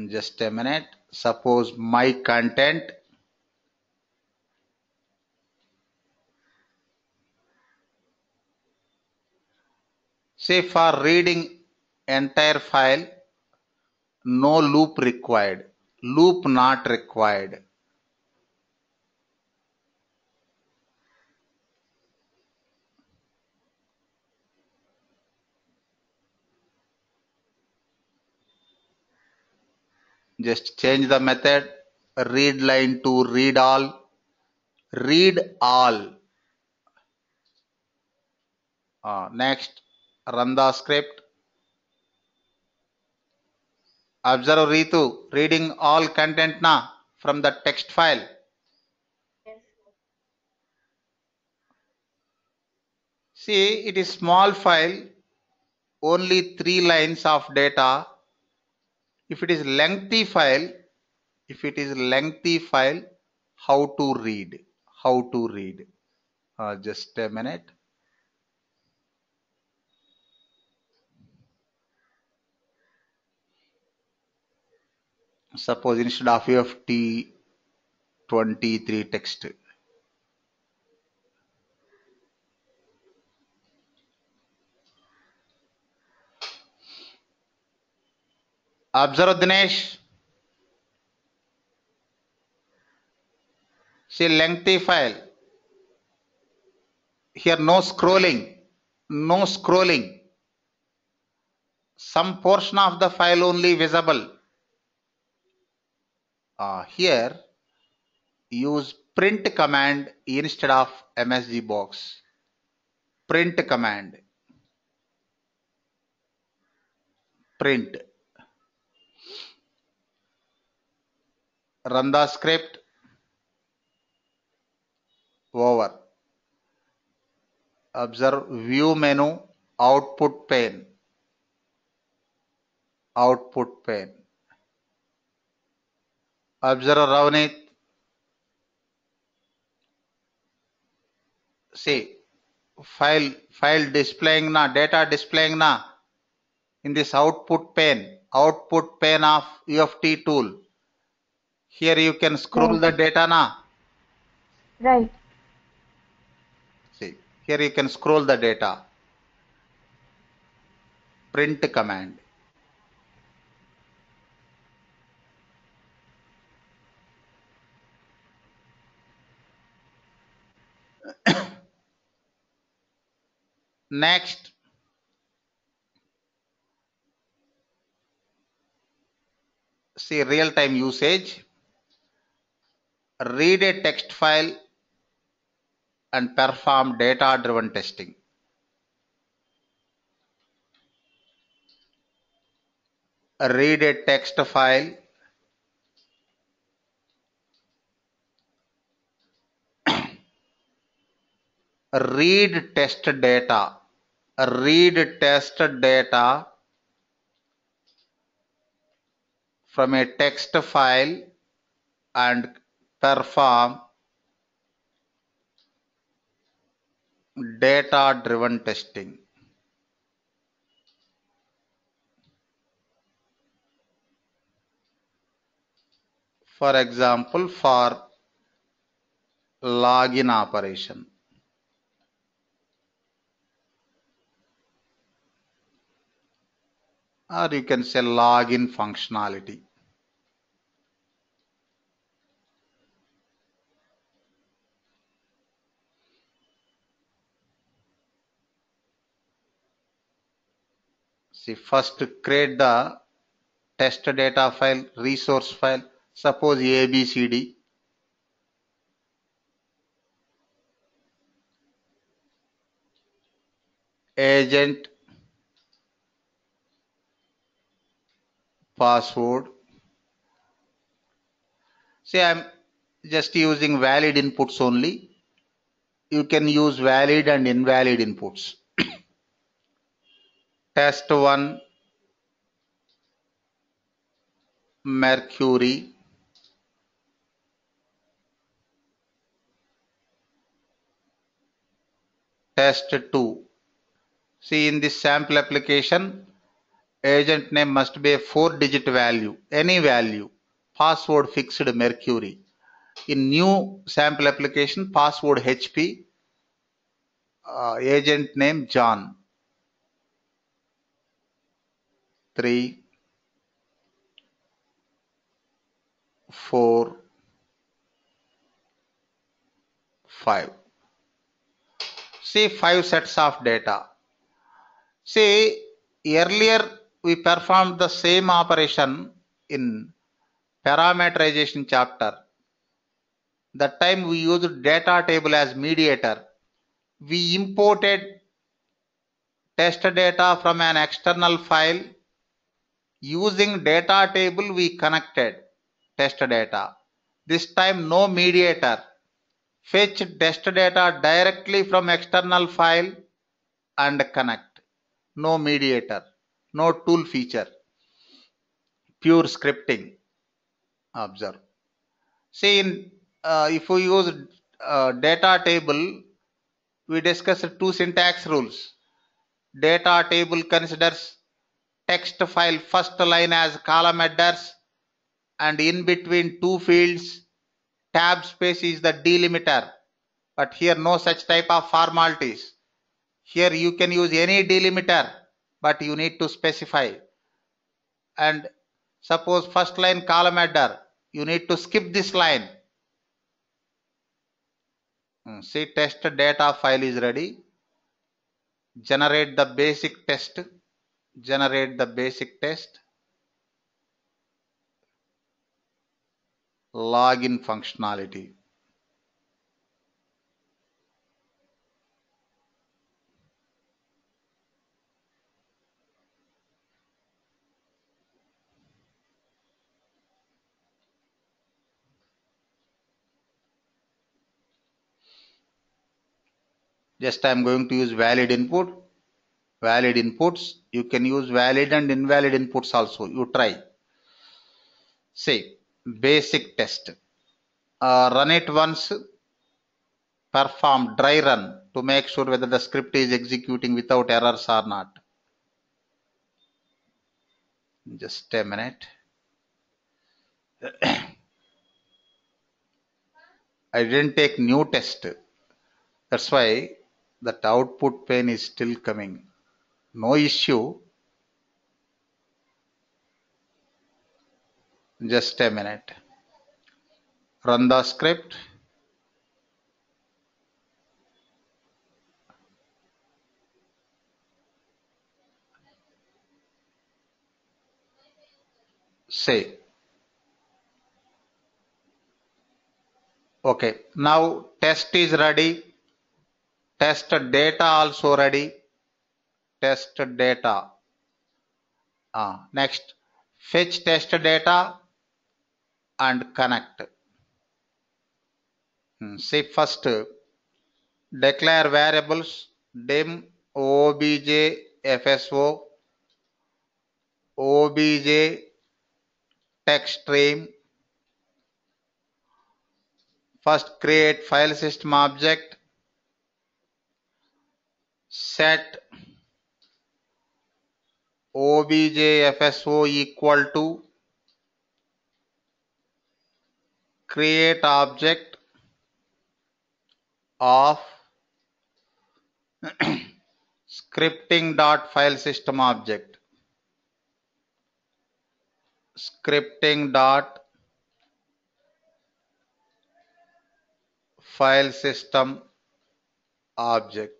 Just a minute. Suppose my content. Say for reading entire file, no loop required. Loop not required. Just change the method. Read line to read all. Read all. Next, run the script. Observe Ritu, reading all content na from the text file. See, it is small file, only 3 lines of data. If it is lengthy file, how to read? How to read? Just a minute. Suppose instead of UFT 23 text. Observe Dinesh. See lengthy file. Here no scrolling. No scrolling. Some portion of the file only visible. Here use print command instead of MSG box. Print command. Print. Run the script. Over. Observe view menu, output pane. Output pane. Observe Ravneet. See, file displaying na, data displaying na in this output pane of UFT tool. Here you can scroll the data na. Right. See, here you can scroll the data. Print command. Next, see real-time usage. Read a text file and perform data-driven testing. Read a text file. Read test data. Read test data from a text file and perform data-driven testing. For example, for login operation. Or you can say login functionality. See, first create the test data file, resource file, suppose ABCD. Agent, password. See, I'm just using valid inputs only. You can use valid and invalid inputs. Test 1, Mercury. Test 2. See, in this sample application, Agent name must be a 4-digit value, any value. Password fixed Mercury. In new sample application, password HP, agent name John. 3, 4, 5. See 5 sets of data. See, earlier we performed the same operation in parameterization chapter. That time we used data table as mediator. We imported test data from an external file. Using data table we connected test data. This time no mediator. Fetch test data directly from external file and connect. No mediator, no tool feature. Pure scripting. Observe. See, if we use data table, we discussed 2 syntax rules. Data table considers text file first line as column headers, and in between 2 fields, tab space is the delimiter. But here no such type of formalities. Here you can use any delimiter, but you need to specify. And suppose first line column header, you need to skip this line. See, test data file is ready. Generate the basic test. Generate the basic test. Login functionality. Just I am going to use valid input. Valid inputs. You can use valid and invalid inputs also. You try. Say basic test. Run it once. Perform dry run to make sure whether the script is executing without errors or not. Just a minute. I didn't take new test. That's why that output pane is still coming. No issue. Just a minute. Run the script. Say. Okay. Now test is ready. Test data also ready. Test data. Next. Fetch test data and connect. Say first. Declare variables dim obj fso obj text stream. First create file system object. Set obj fso equal to create object of scripting.filesystemObject. Scripting.filesystemObject.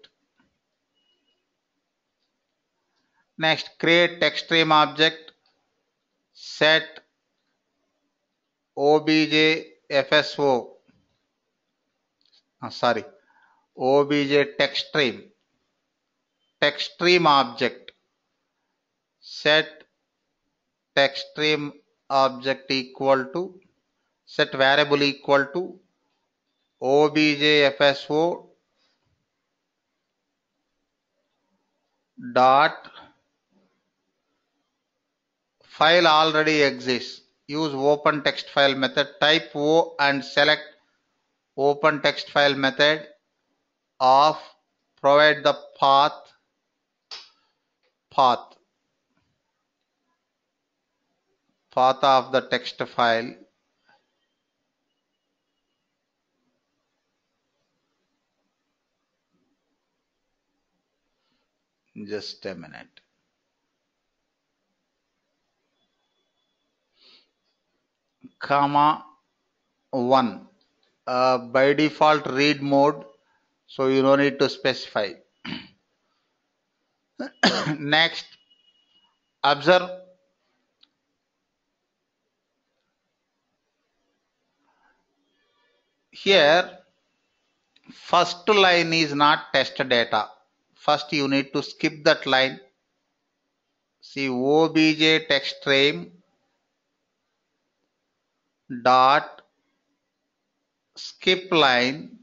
Next, create text stream object. Set obj fso. Obj text stream object. Set text stream object equal to, set variable equal to obj fso dot file already exists. Use open text file method. Type O and select open text file method of provide the path. path of the text file. Just a minute. Comma 1. By default read mode, so you don't need to specify. Next, observe. Here, first line is not test data. First, you need to skip that line. See, obj text stream dot skip line.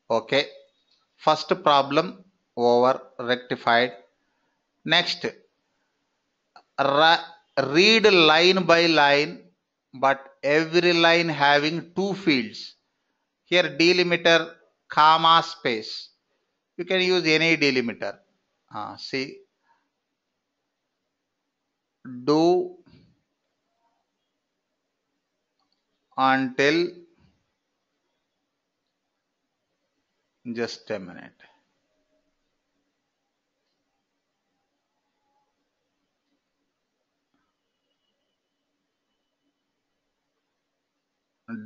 Okay. First problem over, rectified. Next, read line by line, but every line having two fields. Here delimiter comma space. You can use any delimiter. See, do until, just a minute.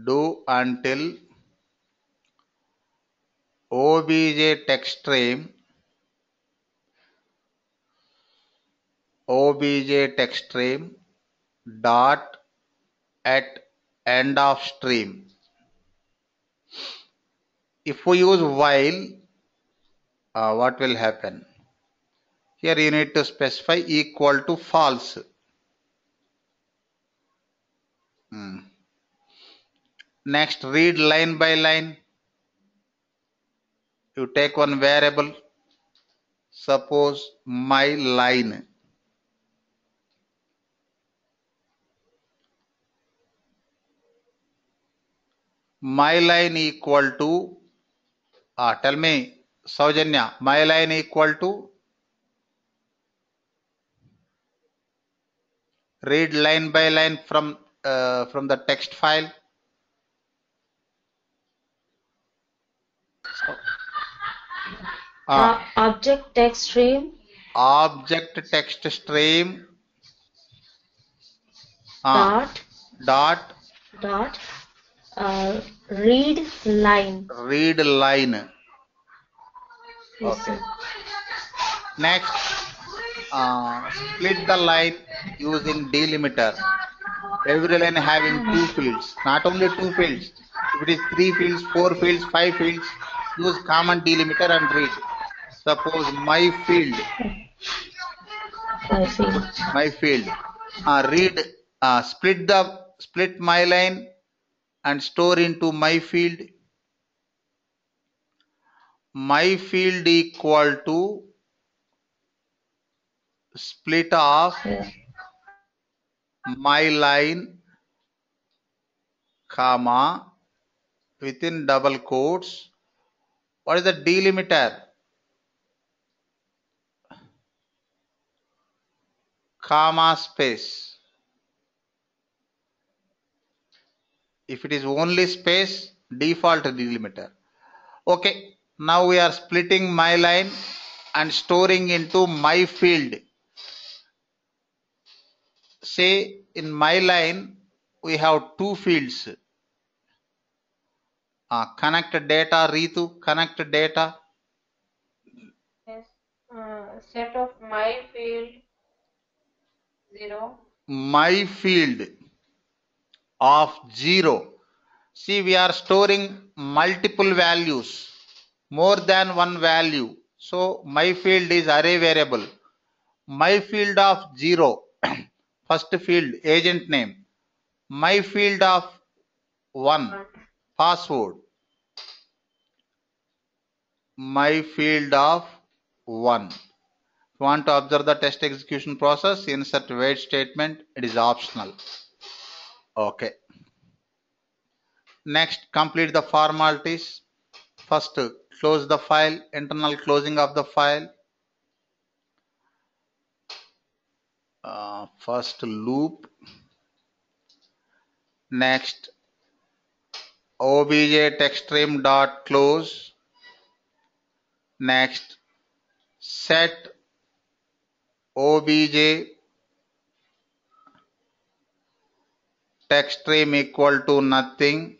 Do until obj text stream dot at end of stream. If we use while, what will happen? Here you need to specify equal to false. Next, read line by line. You take one variable, suppose my line. My line equal to, tell me, Saujanya, my line equal to, read line by line from the text file. Object text stream. Object text stream. Dot. Read line. Read line. Yes, okay. Next, split the line using delimiter. Every line having two fields. Not only two fields. If it is 3 fields, 4 fields, 5 fields, use common delimiter and read. Suppose my field. Read. Split my line and store into my field. My field equal to split of my line, comma, within double quotes. What is the delimiter? Comma space. If it is only space, default delimiter. Okay, now we are splitting my line and storing into my field. Say in my line, we have two fields. Connect data, Ritu, connect data. Yes. Set of my field 0. My field of 0. See, we are storing multiple values, more than one value. So my field is array variable. My field of 0, first field, agent name. My field of 1, password. My field of 1. If you want to observe the test execution process, insert wait statement. It is optional. Okay. Next, complete the formalities. First, close the file, internal closing of the file. First loop. Next, obj textstream dot close. Next, set obj textstream equal to nothing.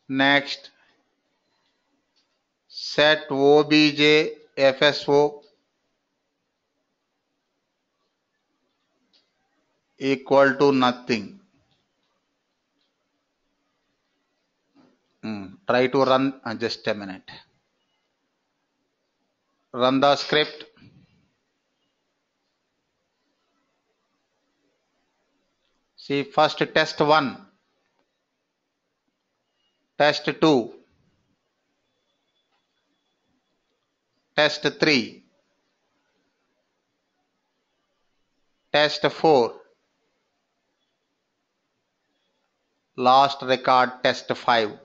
Next, set obj fso equal to nothing. Try to run, just a minute. Run the script. See, first test 1, test 2, test 3, test 4, last record test 5.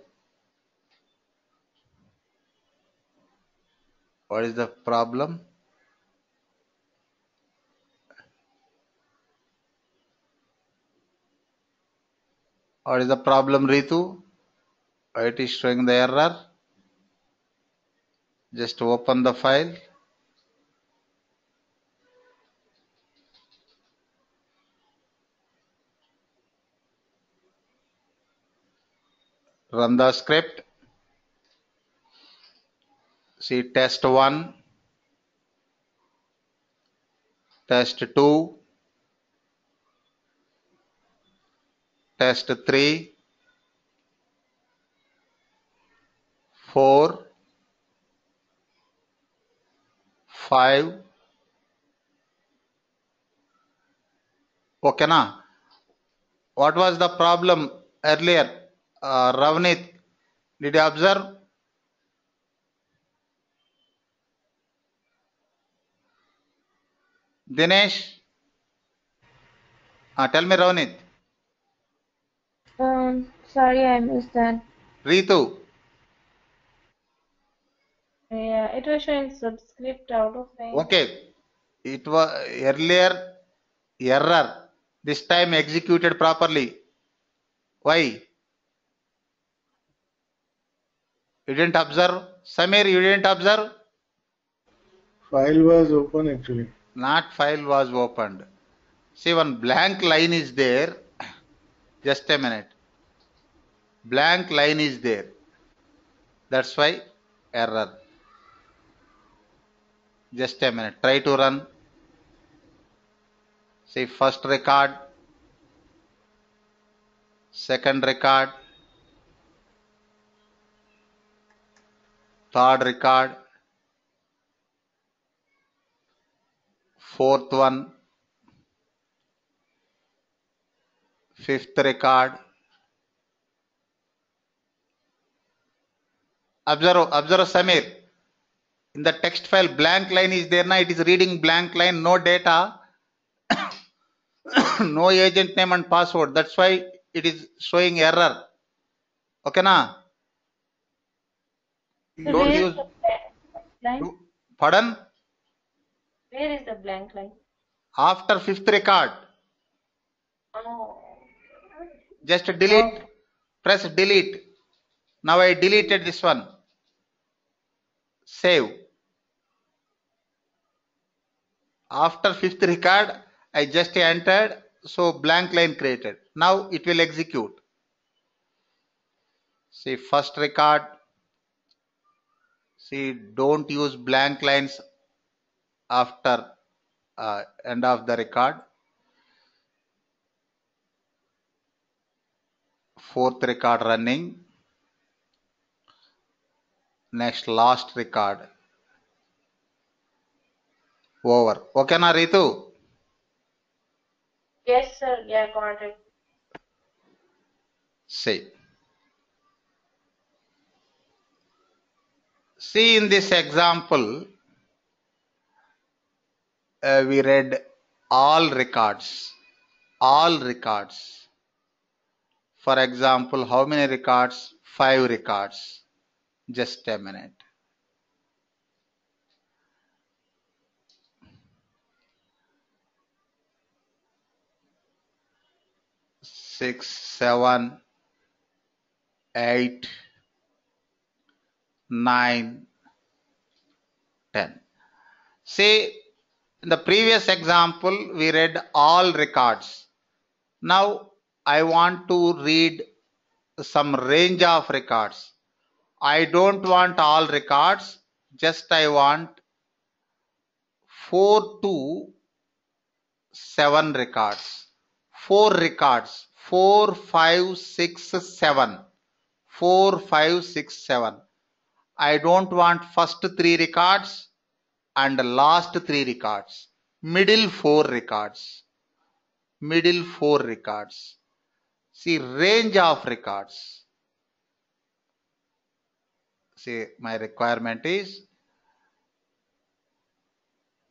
What is the problem? What is the problem, Ritu? It is showing the error. Just open the file. Run the script. See, test 1, test 2, test 3, 4, 5. Okay, na? What was the problem earlier? Ravnit, did you observe? Dinesh? Tell me, Ravnit. Sorry, I missed that. Ritu? Yeah, it was showing subscript out of range. Okay. It was earlier error. This time executed properly. Why? You didn't observe? Samir, you didn't observe? File was open actually. Not file was opened. See, one blank line is there. Just a minute. Blank line is there. That's why error. Just a minute. Try to run. See, first record, second record, third record, fourth one, fifth record. Observe Samir. In the text file, blank line is there. Now it is reading blank line, no data, no agent name and password. That's why it is showing error. Okay, na? So Don't where is use. the blank line? Pardon? Where is the blank line? After fifth record. Oh. Just delete. Press delete. Now I deleted this one. Save. After fifth record, I just entered, so blank line created. Now it will execute. See, first record. See, don't use blank lines after end of the record. Fourth record running. Next, last record. Over. Okay, na Ritu? Yes, sir. Yeah, got it. See in this example, we read all records. All records. For example, how many records? 5 records. Just a minute. 6, 7, 8, 9, 10. See, in the previous example, we read all records. Now, I want to read some range of records. I don't want all records, just I want 4 to 7 records. 4 records. 4, 5, 6, 7. 4, 5, 6, 7. I don't want first 3 records and last 3 records. Middle 4 records. Middle 4 records. See, range of records. See, my requirement is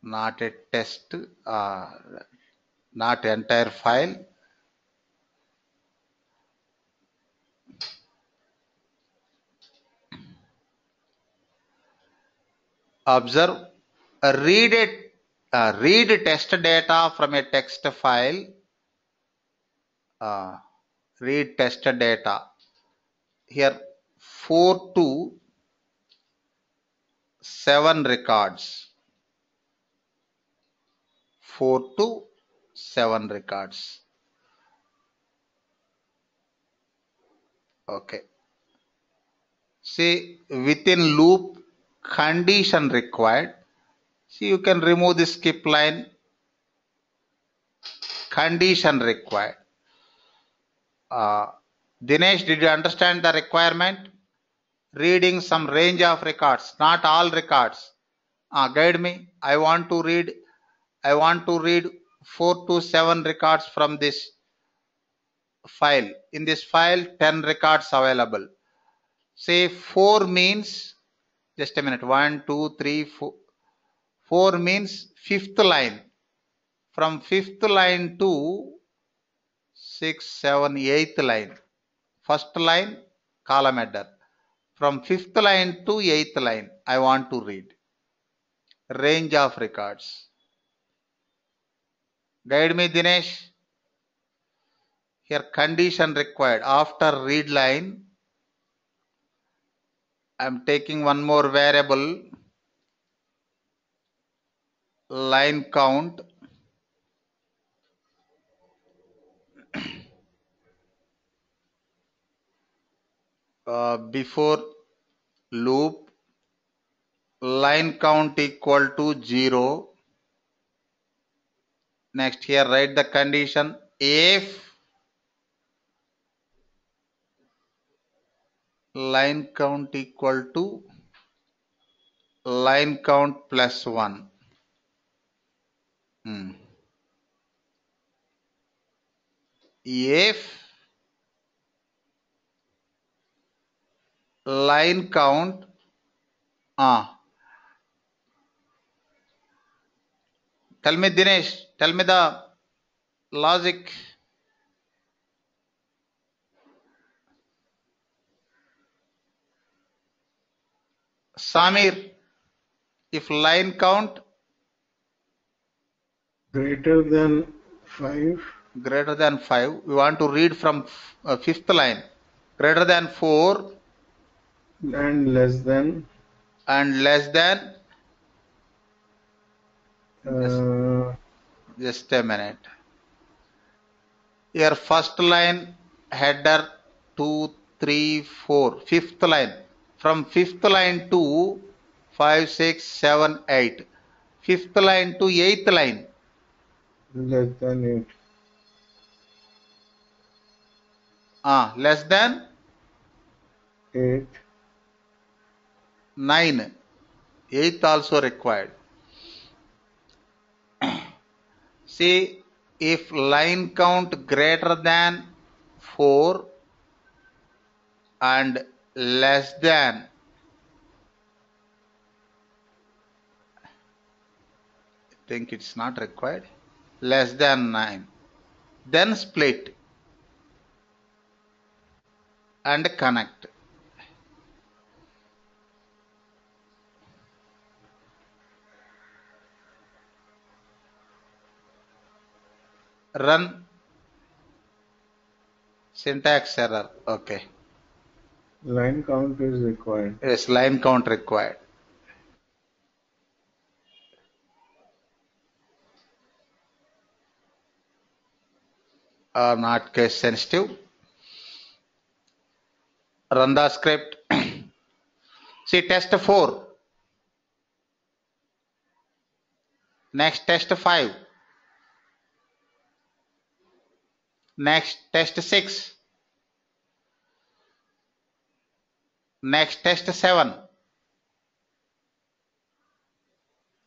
not a test, not entire file. Observe, read test data from a text file. Read test data. Here 4 to 7 records. 4 to 7 records. Okay. See, within loop condition required. See, you can remove the skip line. Condition required. Dinesh, did you understand the requirement? Reading some range of records, not all records. Guide me. I want to read 4 to 7 records from this file. In this file, 10 records available. Say 4 means, just a minute, 1, 2, 3, 4. 4 means fifth line. From fifth line to 6, 7, 8th line. First line, column header. From fifth line to 8th line, I want to read. Range of records. Guide me, Dinesh. Here condition required. After read line, I am taking one more variable, line count. Before loop, line count equal to 0. Next, here write the condition if line count equal to line count plus 1. If line count, tell me, Dinesh, tell me the logic. Samir, if line count greater than 5. Greater than 5, we want to read from fifth line. Greater than 4. And less than. And less than. Just a minute. Here first line header 2, 3, 4. Fifth line. From fifth line to 5, 6, 7, 8. Fifth line to 8th line. Less than 8. Less than 8. 9. 8th also required. See, if line count greater than 4 and less than, I think it's not required, less than 9, then split and connect. Run. Syntax error. Okay. Line count is required. Yes, line count required. Not case sensitive. Run the script. See test 4. Next test 5. Next test 6. Next test 7.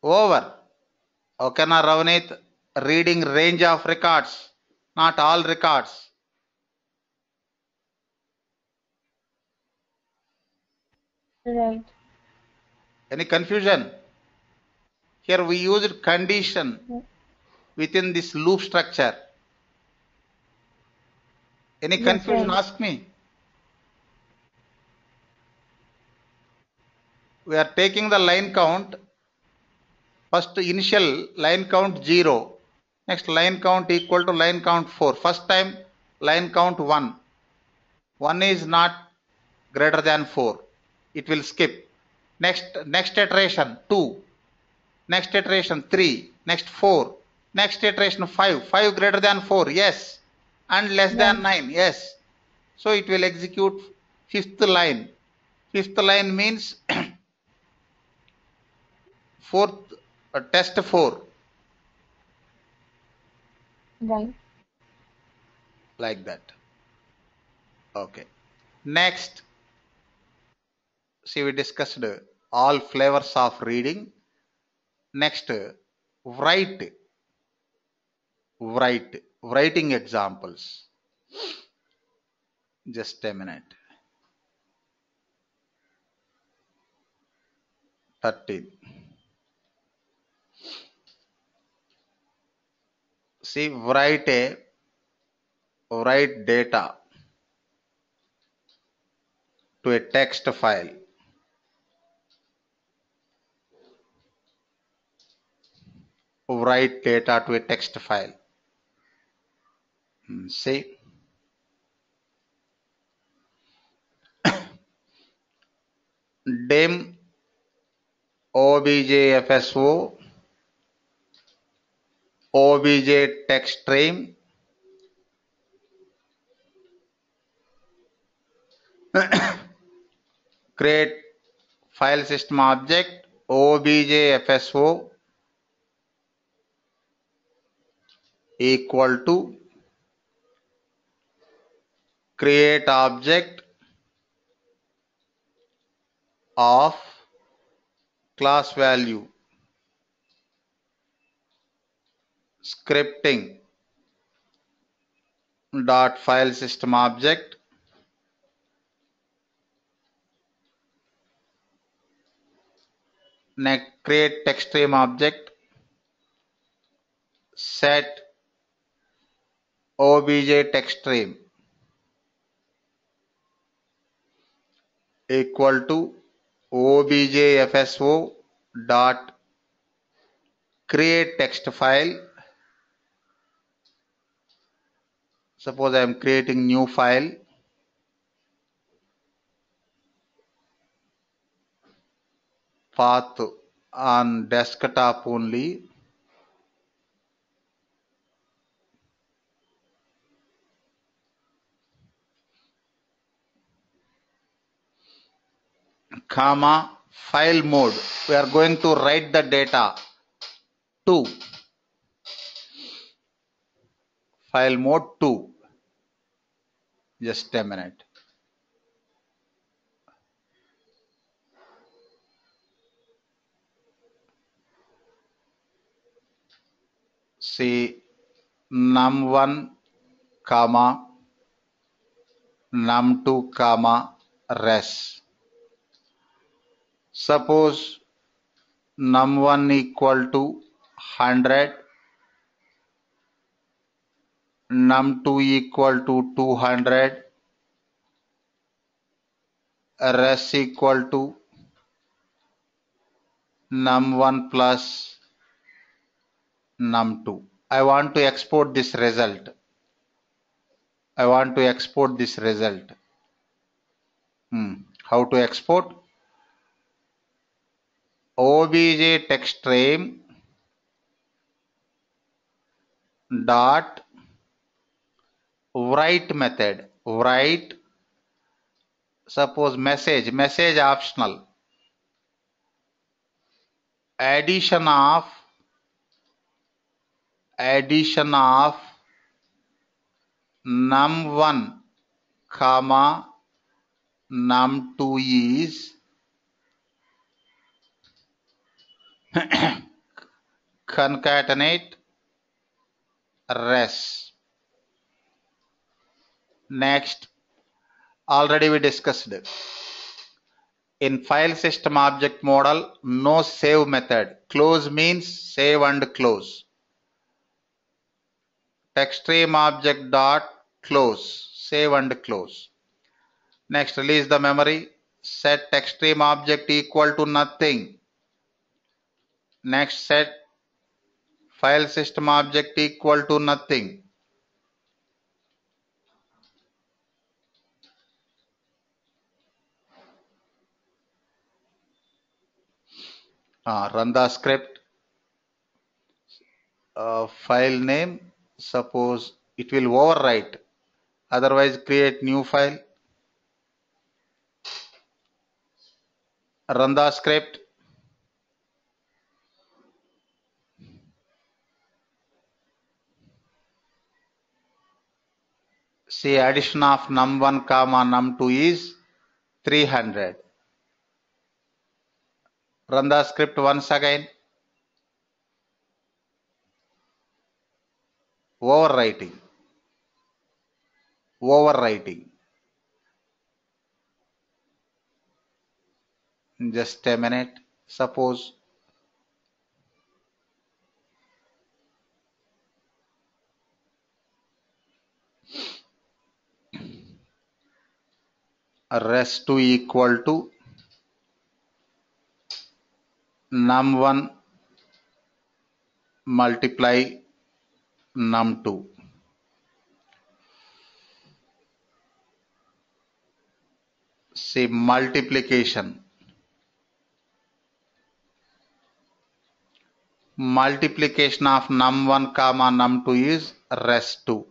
Over. Okay, na Ravneet, reading range of records, not all records. Right. Any confusion? Here we used condition within this loop structure. Any confusion? Right. Ask me. We are taking the line count. First initial line count 0. Next line count equal to line count 4. First time line count 1. 1 is not greater than 4. It will skip. Next iteration 2. Next iteration 3. Next 4. Next iteration 5. 5 greater than 4. Yes. And less than 9. Yes. So it will execute fifth line. Fifth line means fourth test 4. Right. Like that. Okay. Next. See, we discussed all flavors of reading. Next, writing examples. Just a minute. 13. See, write data to a text file. Write data to a text file. See, dim objfso obj text stream create file system object objfso equal to create object of class value scripting dot file system object next create text stream object set obj text stream equal to objfso dot create text file. Suppose I am creating new file. Path on desktop only. Comma file mode. We are going to write the data to file mode 2. Just a minute. See num1 comma num2 comma res. Suppose num1 equal to 100, num2 equal to 200, res equal to num1 plus num2. I want to export this result. I want to export this result. How to export? Obj text stream dot write method. Write, suppose message optional. Addition of num1 comma num2 is concatenate res. Next, already we discussed. In file system object model, no save method. Close means save and close. Text stream object dot close, save and close. Next, release the memory. Set text stream object equal to nothing. Next, set file system object equal to nothing. Run the script. File name, suppose it will overwrite, otherwise create new file. Run the script. See, addition of num1 comma num2 is 300. Run the script once again. Overwriting. Just a minute. Suppose res2 equal to num1 multiply num2. See, multiplication. Multiplication of num1 comma num2 is res2.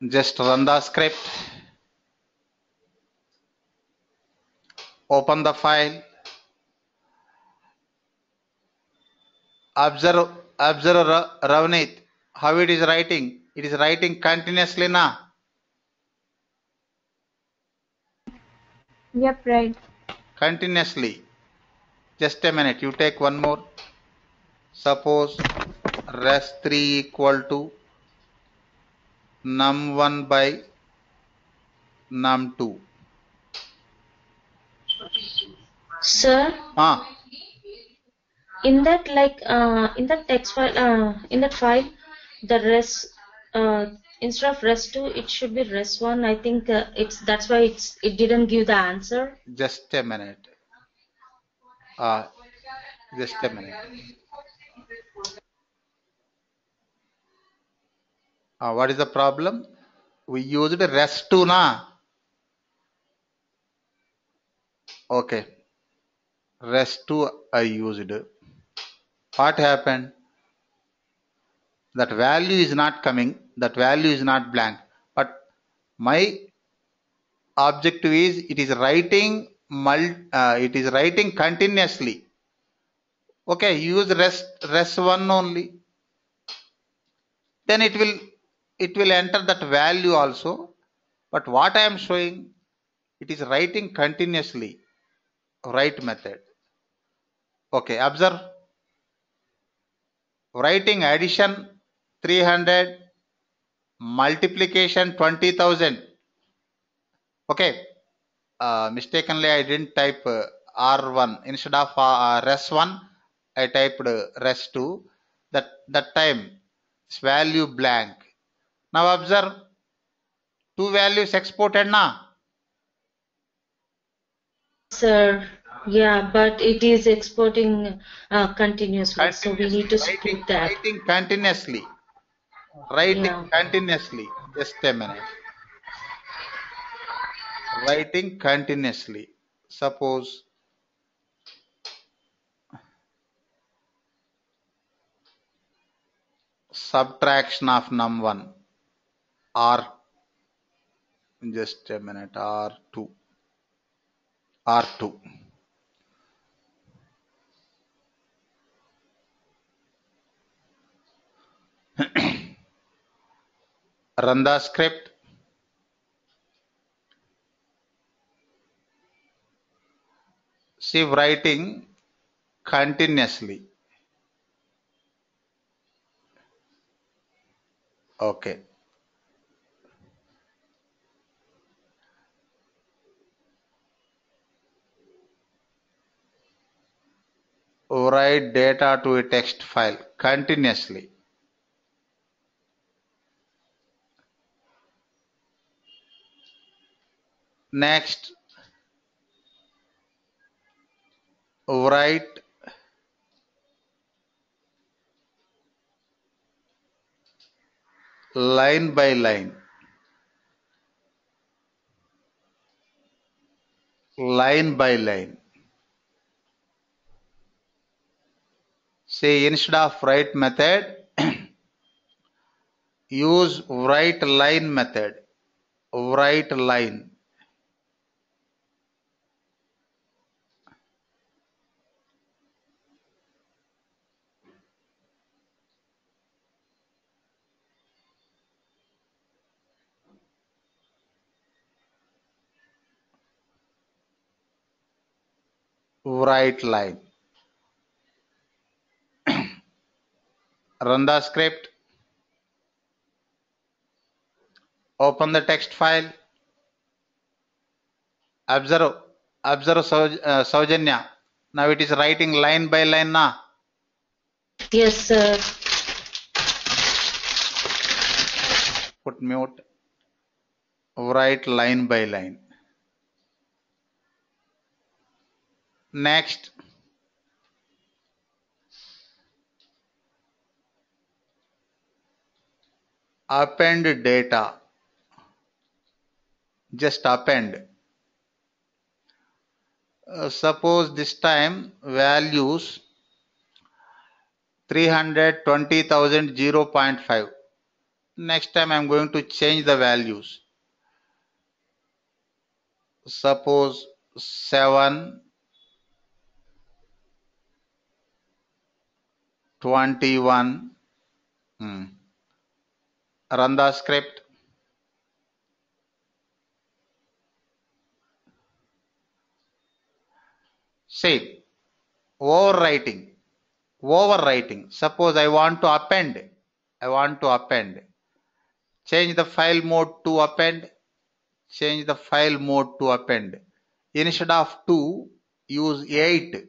Just run the script. Open the file. Observe Ravneet, how it is writing. It is writing continuously na? Yep, right. Continuously. Just a minute, you take one more. Suppose res3 equal to num1 by num2. Sir? In that in that text file, in that file, the res instead of res2 it should be res1. I think that's why it didn't give the answer. Just a minute. Just a minute. What is the problem? We used res2 na? Okay. res2 I used. What happened? That value is not coming. That value is not blank. But my objective is it is writing continuously. Okay, use res1 only. Then it will enter that value also. But what I am showing, it is writing continuously. Write method. Okay, observe. Writing addition 300, multiplication 20,000. Okay, mistakenly I didn't type R1 instead of res1. I typed res2. That time this value blank. Now observe, two values exported na? Sir, yeah, but it is exporting continuously, so we need to split that. Writing continuously. Writing continuously. Just a minute. Writing continuously. Suppose subtraction of num1 or just a minute r2 r2. Run the script. See, writing continuously. Okay. Write data to a text file continuously. Next, write line by line. Line by line. Say instead of write method, use write line method. Write line. Write line. Run the script. Open the text file. Observe Saujanya. Now it is writing line by line now. Yes, sir. Put mute. Write line by line. Next, append data. Just append. Suppose this time values 320,000 0.5. Next time I am going to change the values. Suppose 7, 21. Run the script. Say overwriting. Suppose I want to append. Change the file mode to append. Instead of 2, use 8.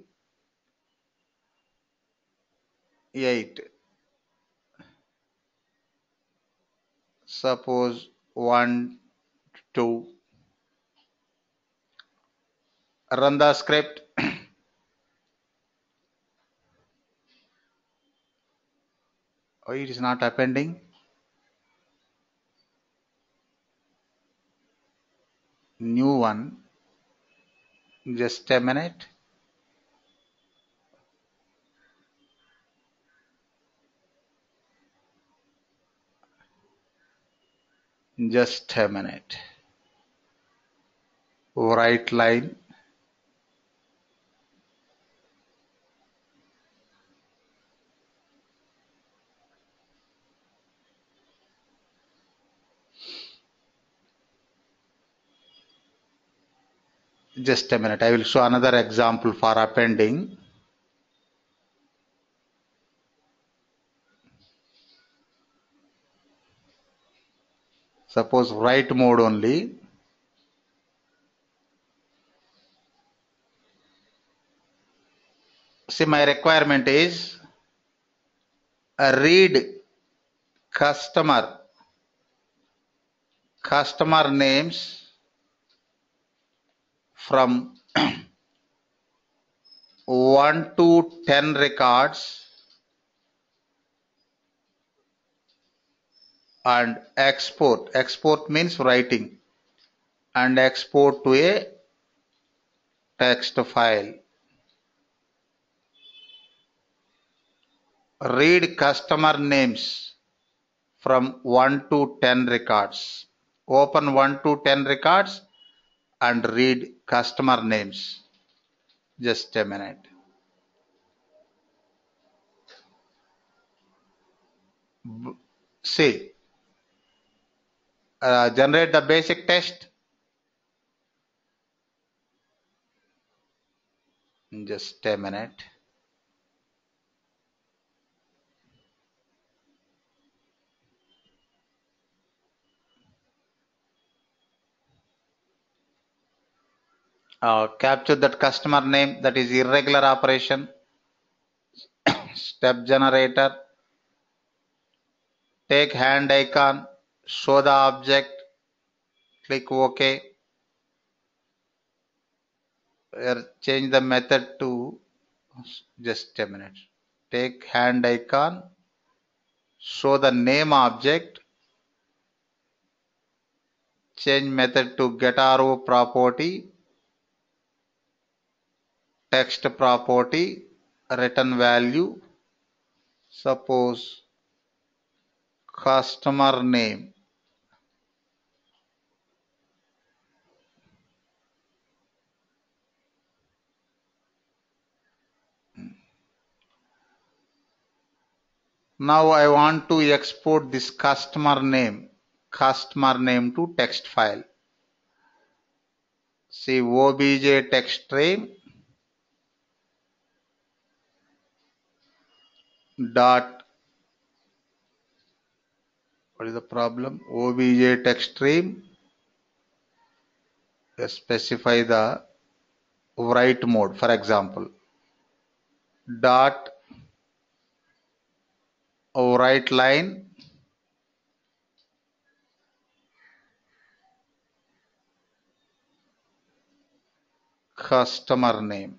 Suppose 1, 2. Run the script. Why it is not appending? New one. Just a minute. Just a minute. Write line. Just a minute. I will show another example for appending. Suppose write mode only. See, my requirement is read customer names from 1 to 10 records and export. Export means writing, and export to a text file. Read customer names from 1 to 10 records. Open 1 to 10 records and read customer names. Just a minute. See, generate the basic text. Just a minute. Capture that customer name, that is irregular operation. Step generator. Take hand icon, show the object, click OK. Change the method to, just a minute. Take hand icon, show the name object, change method to getRO property, text property, return value, suppose customer name. Now I want to export this customer name to text file. See, obj text stream dot, what is the problem? Obj text stream, specify the write mode, for example, dot write line customer name.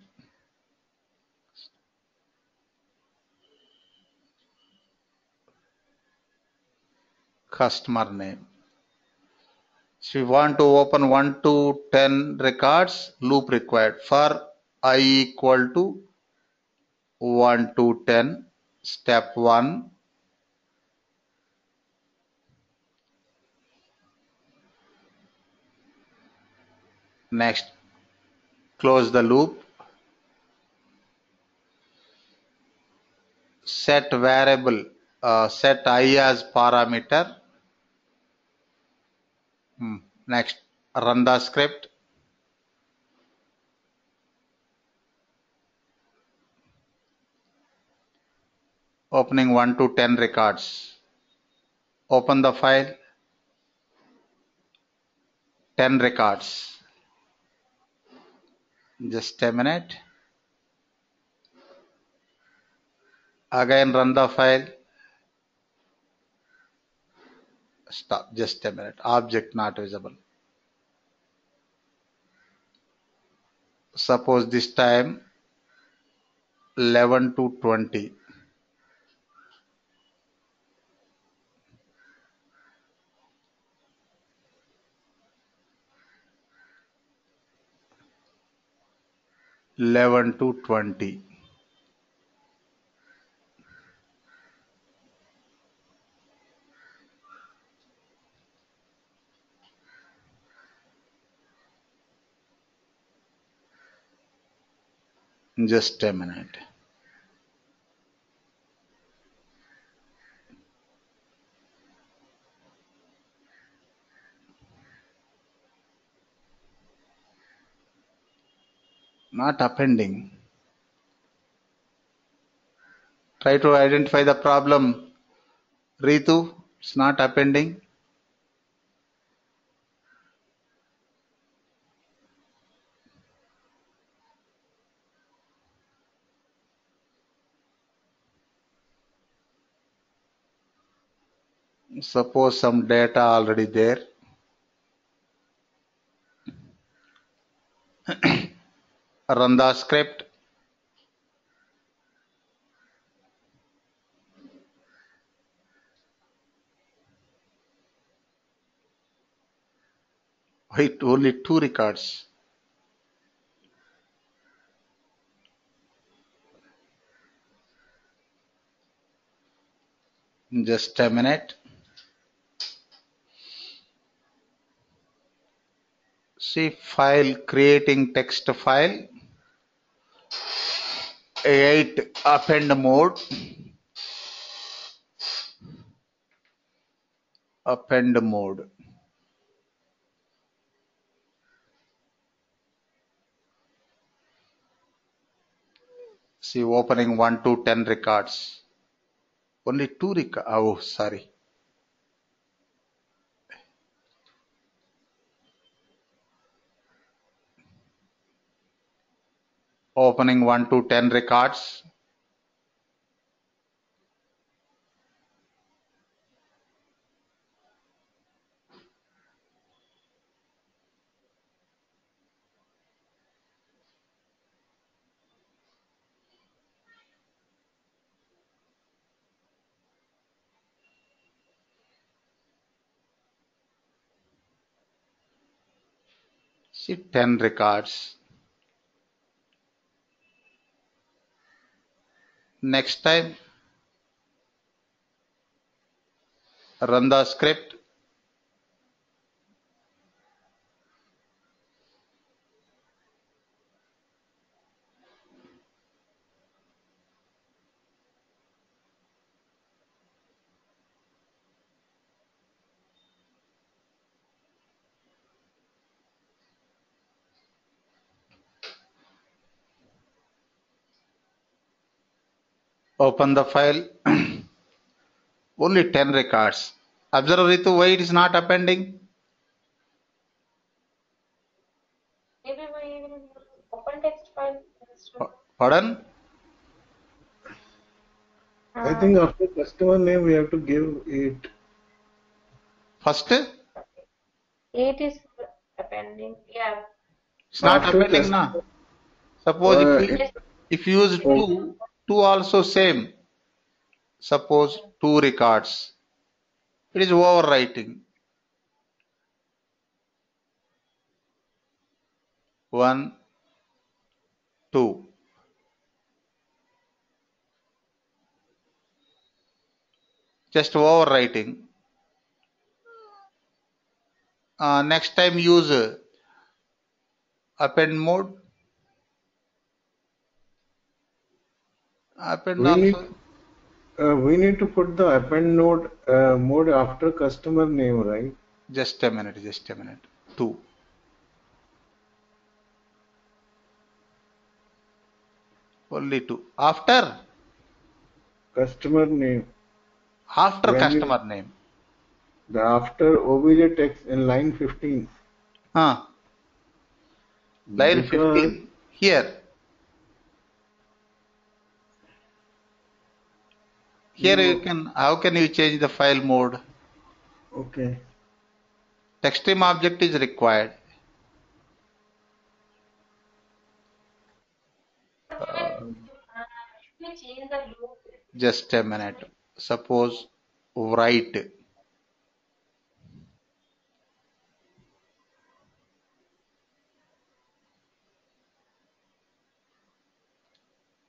Customer name. So we want to open 1 to 10 records, loop required for I equal to 1 to 10. Step 1. Next, close the loop. Set variable, set I as parameter. Next, run the script. Opening 1 to 10 records. Open the file. 10 records. Just a minute. Again run the file. Stop. Just a minute. Object not visible. Suppose this time 11 to 20. (11 to 20). Just a minute. Not appending. Try to identify the problem. Ritu, it's not appending. Suppose some data already there. Run the script. Wait, only 2 records. Just a minute. See, file, creating text file, 8 append mode, see, opening 1 to 10 records, only 2 records. Oh, sorry. Opening 1 to 10 records. See, 10 records. Next time, run the script. Open the file. Only 10 records. Observe, Ritu, why it is not appending? Maybe we will open text file. Pardon? I think after customer name we have to give 8. First? 8 is appending. Yeah. It's not After appending customer, now. Suppose it, if you use 2 also same. Suppose 2 records. It is overwriting. 1, 2. Just overwriting. Next time use append mode. Append also. we need to put the append node mode after customer name, right? Just a minute. 2. Only 2. After Customer name. After customer name. The after obj text in line 15. Line 15. Here. Here you can, how can you change the file mode? Okay. TextStream object is required. Just a minute. Suppose write.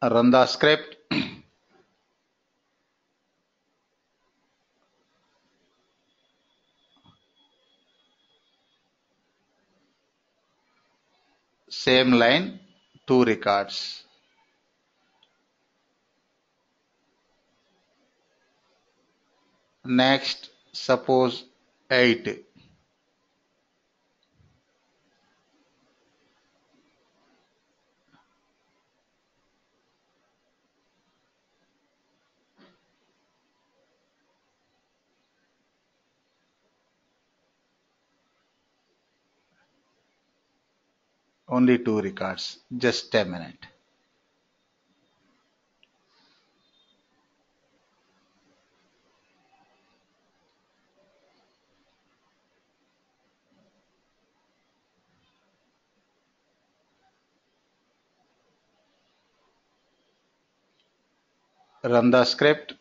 Run the script. Same line, 2 records. Next, suppose 8. Only 2 records. Just a minute. Run the script.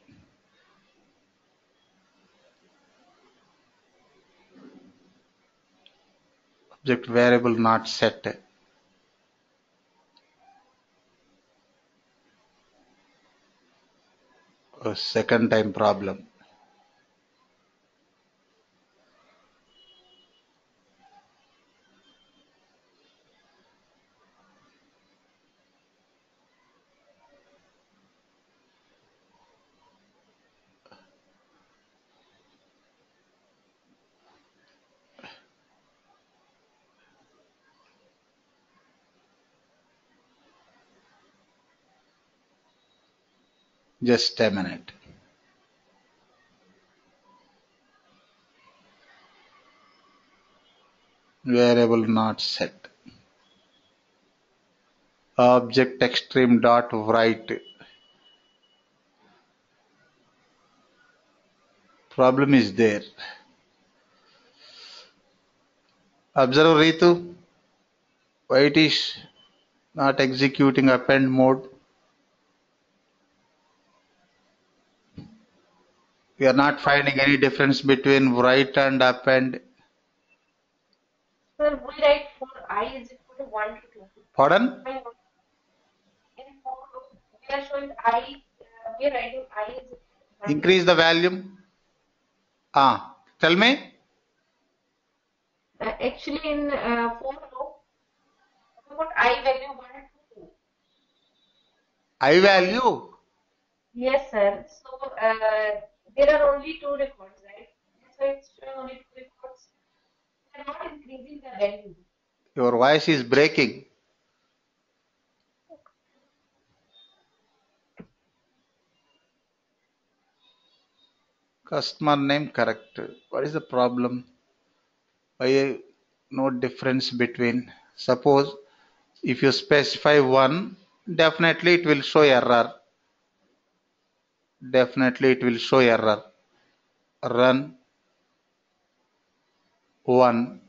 Object variable not set. A second time problem. Just a minute. Variable not set. Object extreme dot write. Problem is there. Observe Ritu. Why it is not executing append mode? We are not finding any difference between write and append. Sir, we write for I is equal to 1 to 2. Pardon? In for loop, we are showing I, we are writing I is equal to 1. Increase the volume. Tell me. Actually, in for loop, we put I value 1 to 2. I value? Yes, sir. So, there are only 2 records, right? So, it's showing only 2 records. We are not increasing the value. Your voice is breaking. Customer name correct. What is the problem? Why no difference between? Suppose if you specify 1, definitely it will show error. Definitely it will show error. Run 1,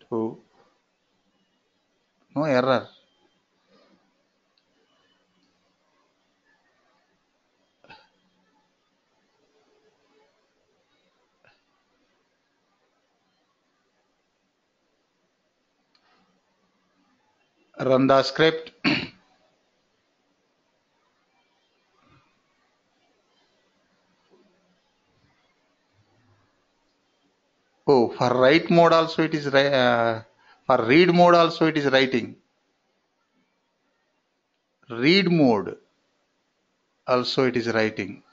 2, no error. Run the script. Oh, for write mode also it is for read mode also it is writing. Read mode also it is writing.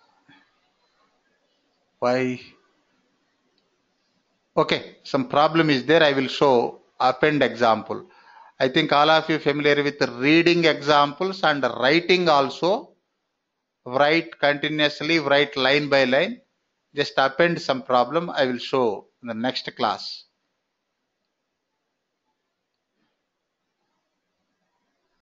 Why? Okay, some problem is there. I will show append example. I think all of you familiar with reading examples and writing also. Write continuously, write line by line. Just append some problem I will show in the next class.